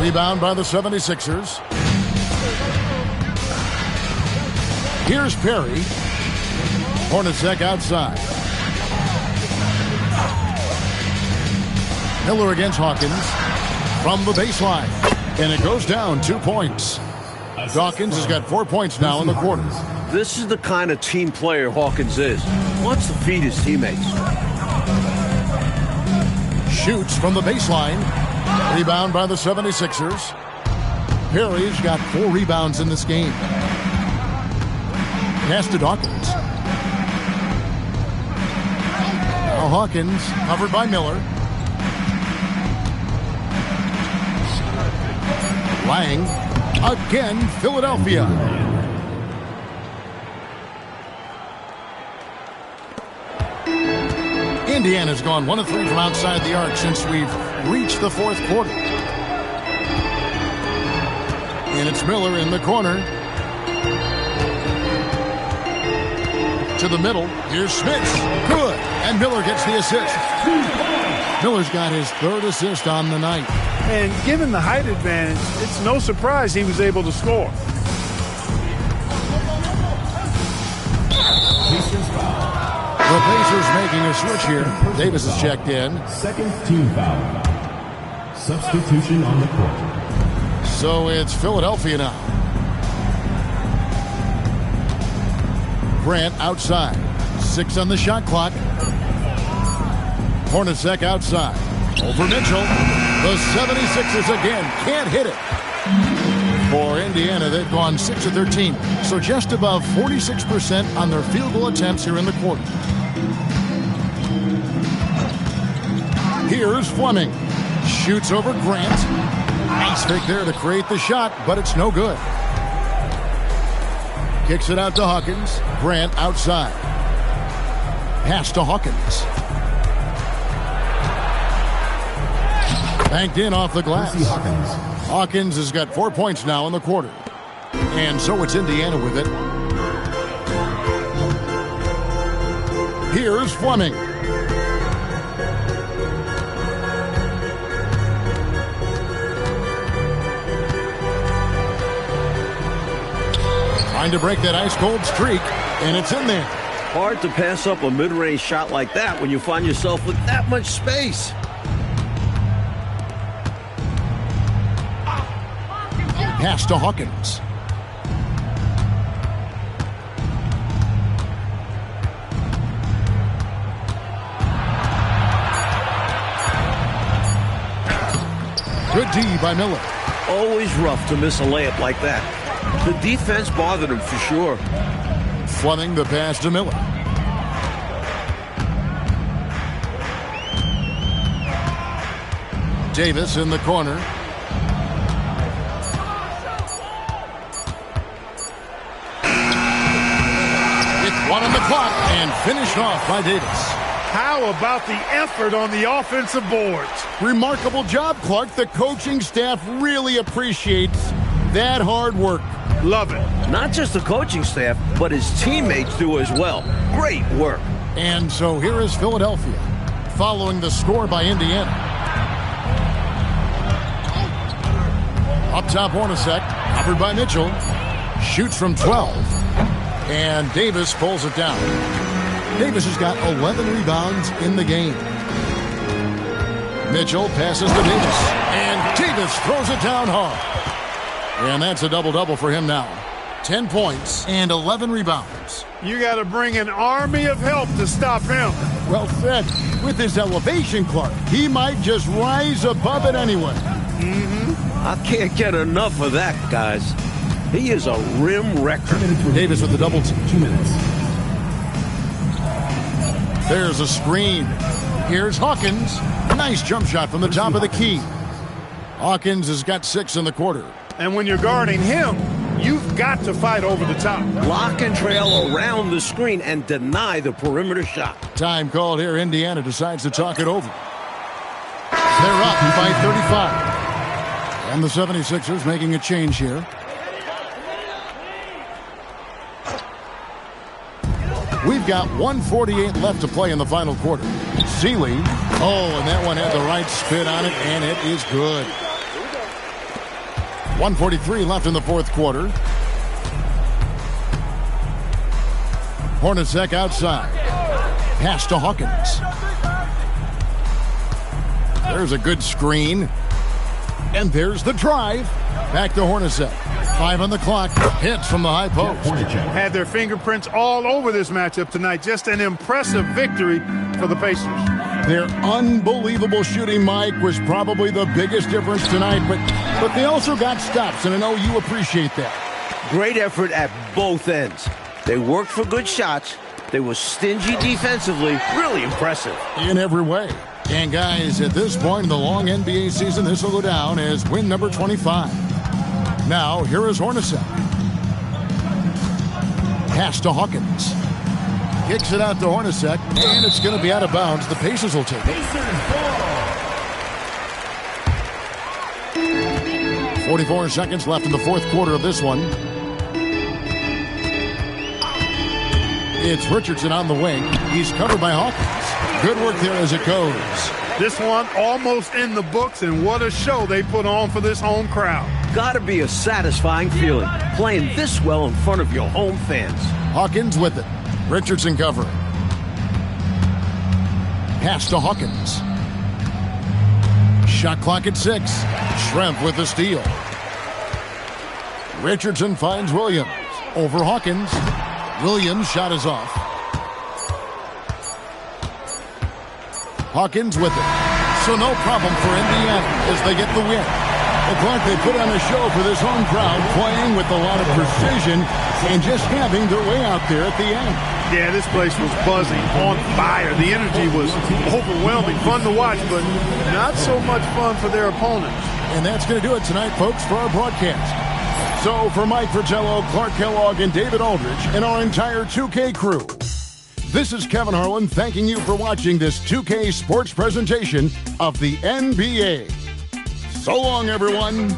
Rebound by the 76ers. Here's Perry. Hornacek outside. Miller against Hawkins. From the baseline. And it goes down 2 points. Dawkins has got 4 points now in the quarter. This is the kind of team player Hawkins is. Wants to feed his teammates. Shoots from the baseline. Rebound by the 76ers. Perry's got 4 rebounds in this game. Pass to Dawkins. Now Hawkins covered by Miller. Lang. Again, Philadelphia. Indiana's gone 1 of 3 from outside the arc since we've reached the 4th quarter. And it's Miller in the corner. To the middle. Here's Smits. Good. And Miller gets the assist. Miller's got his 3rd assist on the night. And given the height advantage, it's no surprise he was able to score. The Pacers making a switch here. Davis is checked in. Second team foul. Substitution on the court. So it's Philadelphia now. Grant outside. 6 on the shot clock. Hornacek outside. Over Mitchell. The 76ers again can't hit it. For Indiana, they've gone 6 of 13. So just above 46% on their field goal attempts here in the quarter. Here's Fleming. Shoots over Grant. Nice fake there to create the shot, but it's no good. Kicks it out to Hawkins. Grant outside. Pass to Hawkins. Banked in off the glass. Hawkins has got 4 points now in the quarter. And so it's Indiana with it. Here's Fleming. Trying to break that ice-cold streak, and it's in there. Hard to pass up a mid-range shot like that when you find yourself with that much space. Pass to Hawkins. Good D by Miller. Always rough to miss a layup like that. The defense bothered him for sure. Fleming the pass to Miller. Davis in the corner. It's 1 on the clock and finished off by Davis. How about the effort on the offensive boards? Remarkable job, Clark. The coaching staff really appreciates that hard work. Love it. Not just the coaching staff, but his teammates do as well. Great work. And so here is Philadelphia, following the score by Indiana. Up top, Hornacek, covered by Mitchell. Shoots from 12. And Davis pulls it down. Davis has got 11 rebounds in the game. Mitchell passes to Davis. And Davis throws it down hard. And that's a double-double for him now. 10 points and 11 rebounds. You got to bring an army of help to stop him. Well said. With his elevation, Clark, he might just rise above it anyway. I can't get enough of that, guys. He is a rim wrecker. Davis with the double team. 2 minutes. There's a screen. Here's Hawkins. Nice jump shot from the top of the key. Hawkins has got 6 in the quarter. And when you're guarding him, you've got to fight over the top. Lock and trail around the screen and deny the perimeter shot. Time called here. Indiana decides to talk it over. They're up by 35. And the 76ers making a change here. We've got 1:48 left to play in the final quarter. Seeley. Oh, and that one had the right spin on it, and it is good. 1:43 left in the fourth quarter. Hornacek outside. Pass to Hawkins. There's a good screen. And there's the drive. Back to Hornacek. 5 on the clock. Hits from the high post. Had their fingerprints all over this matchup tonight. Just an impressive victory for the Pacers. Their unbelievable shooting, Mike, was probably the biggest difference tonight. But they also got stops, and I know you appreciate that. Great effort at both ends. They worked for good shots. They were stingy defensively. Really impressive. In every way. And guys, at this point in the long NBA season, this will go down as win number 25. Now, here is Hornacek. Pass to Hawkins. Kicks it out to Hornacek, and it's going to be out of bounds. The Pacers will take it. 44 seconds left in the fourth quarter of this one. It's Richardson on the wing. He's covered by Hawkins. Good work there as it goes. This one almost in the books, and what a show they put on for this home crowd. Gotta be a satisfying feeling, playing this well in front of your home fans. Hawkins with it. Richardson covering. Pass to Hawkins. Shot clock at 6. Schrempf with the steal. Richardson finds Williams. Over Hawkins. Williams' shot is off. Hawkins with it. So no problem for Indiana as they get the win. The Clark, they put on a show for this home crowd, playing with a lot of precision and just having their way out there at the end. Yeah, this place was buzzing, on fire. The energy was overwhelming, fun to watch, but not so much fun for their opponents. And that's going to do it tonight, folks, for our broadcast. So for Mike Fratello, Clark Kellogg, and David Aldridge, and our entire 2K crew, this is Kevin Harlan thanking you for watching this 2K sports presentation of the NBA. So long, everyone.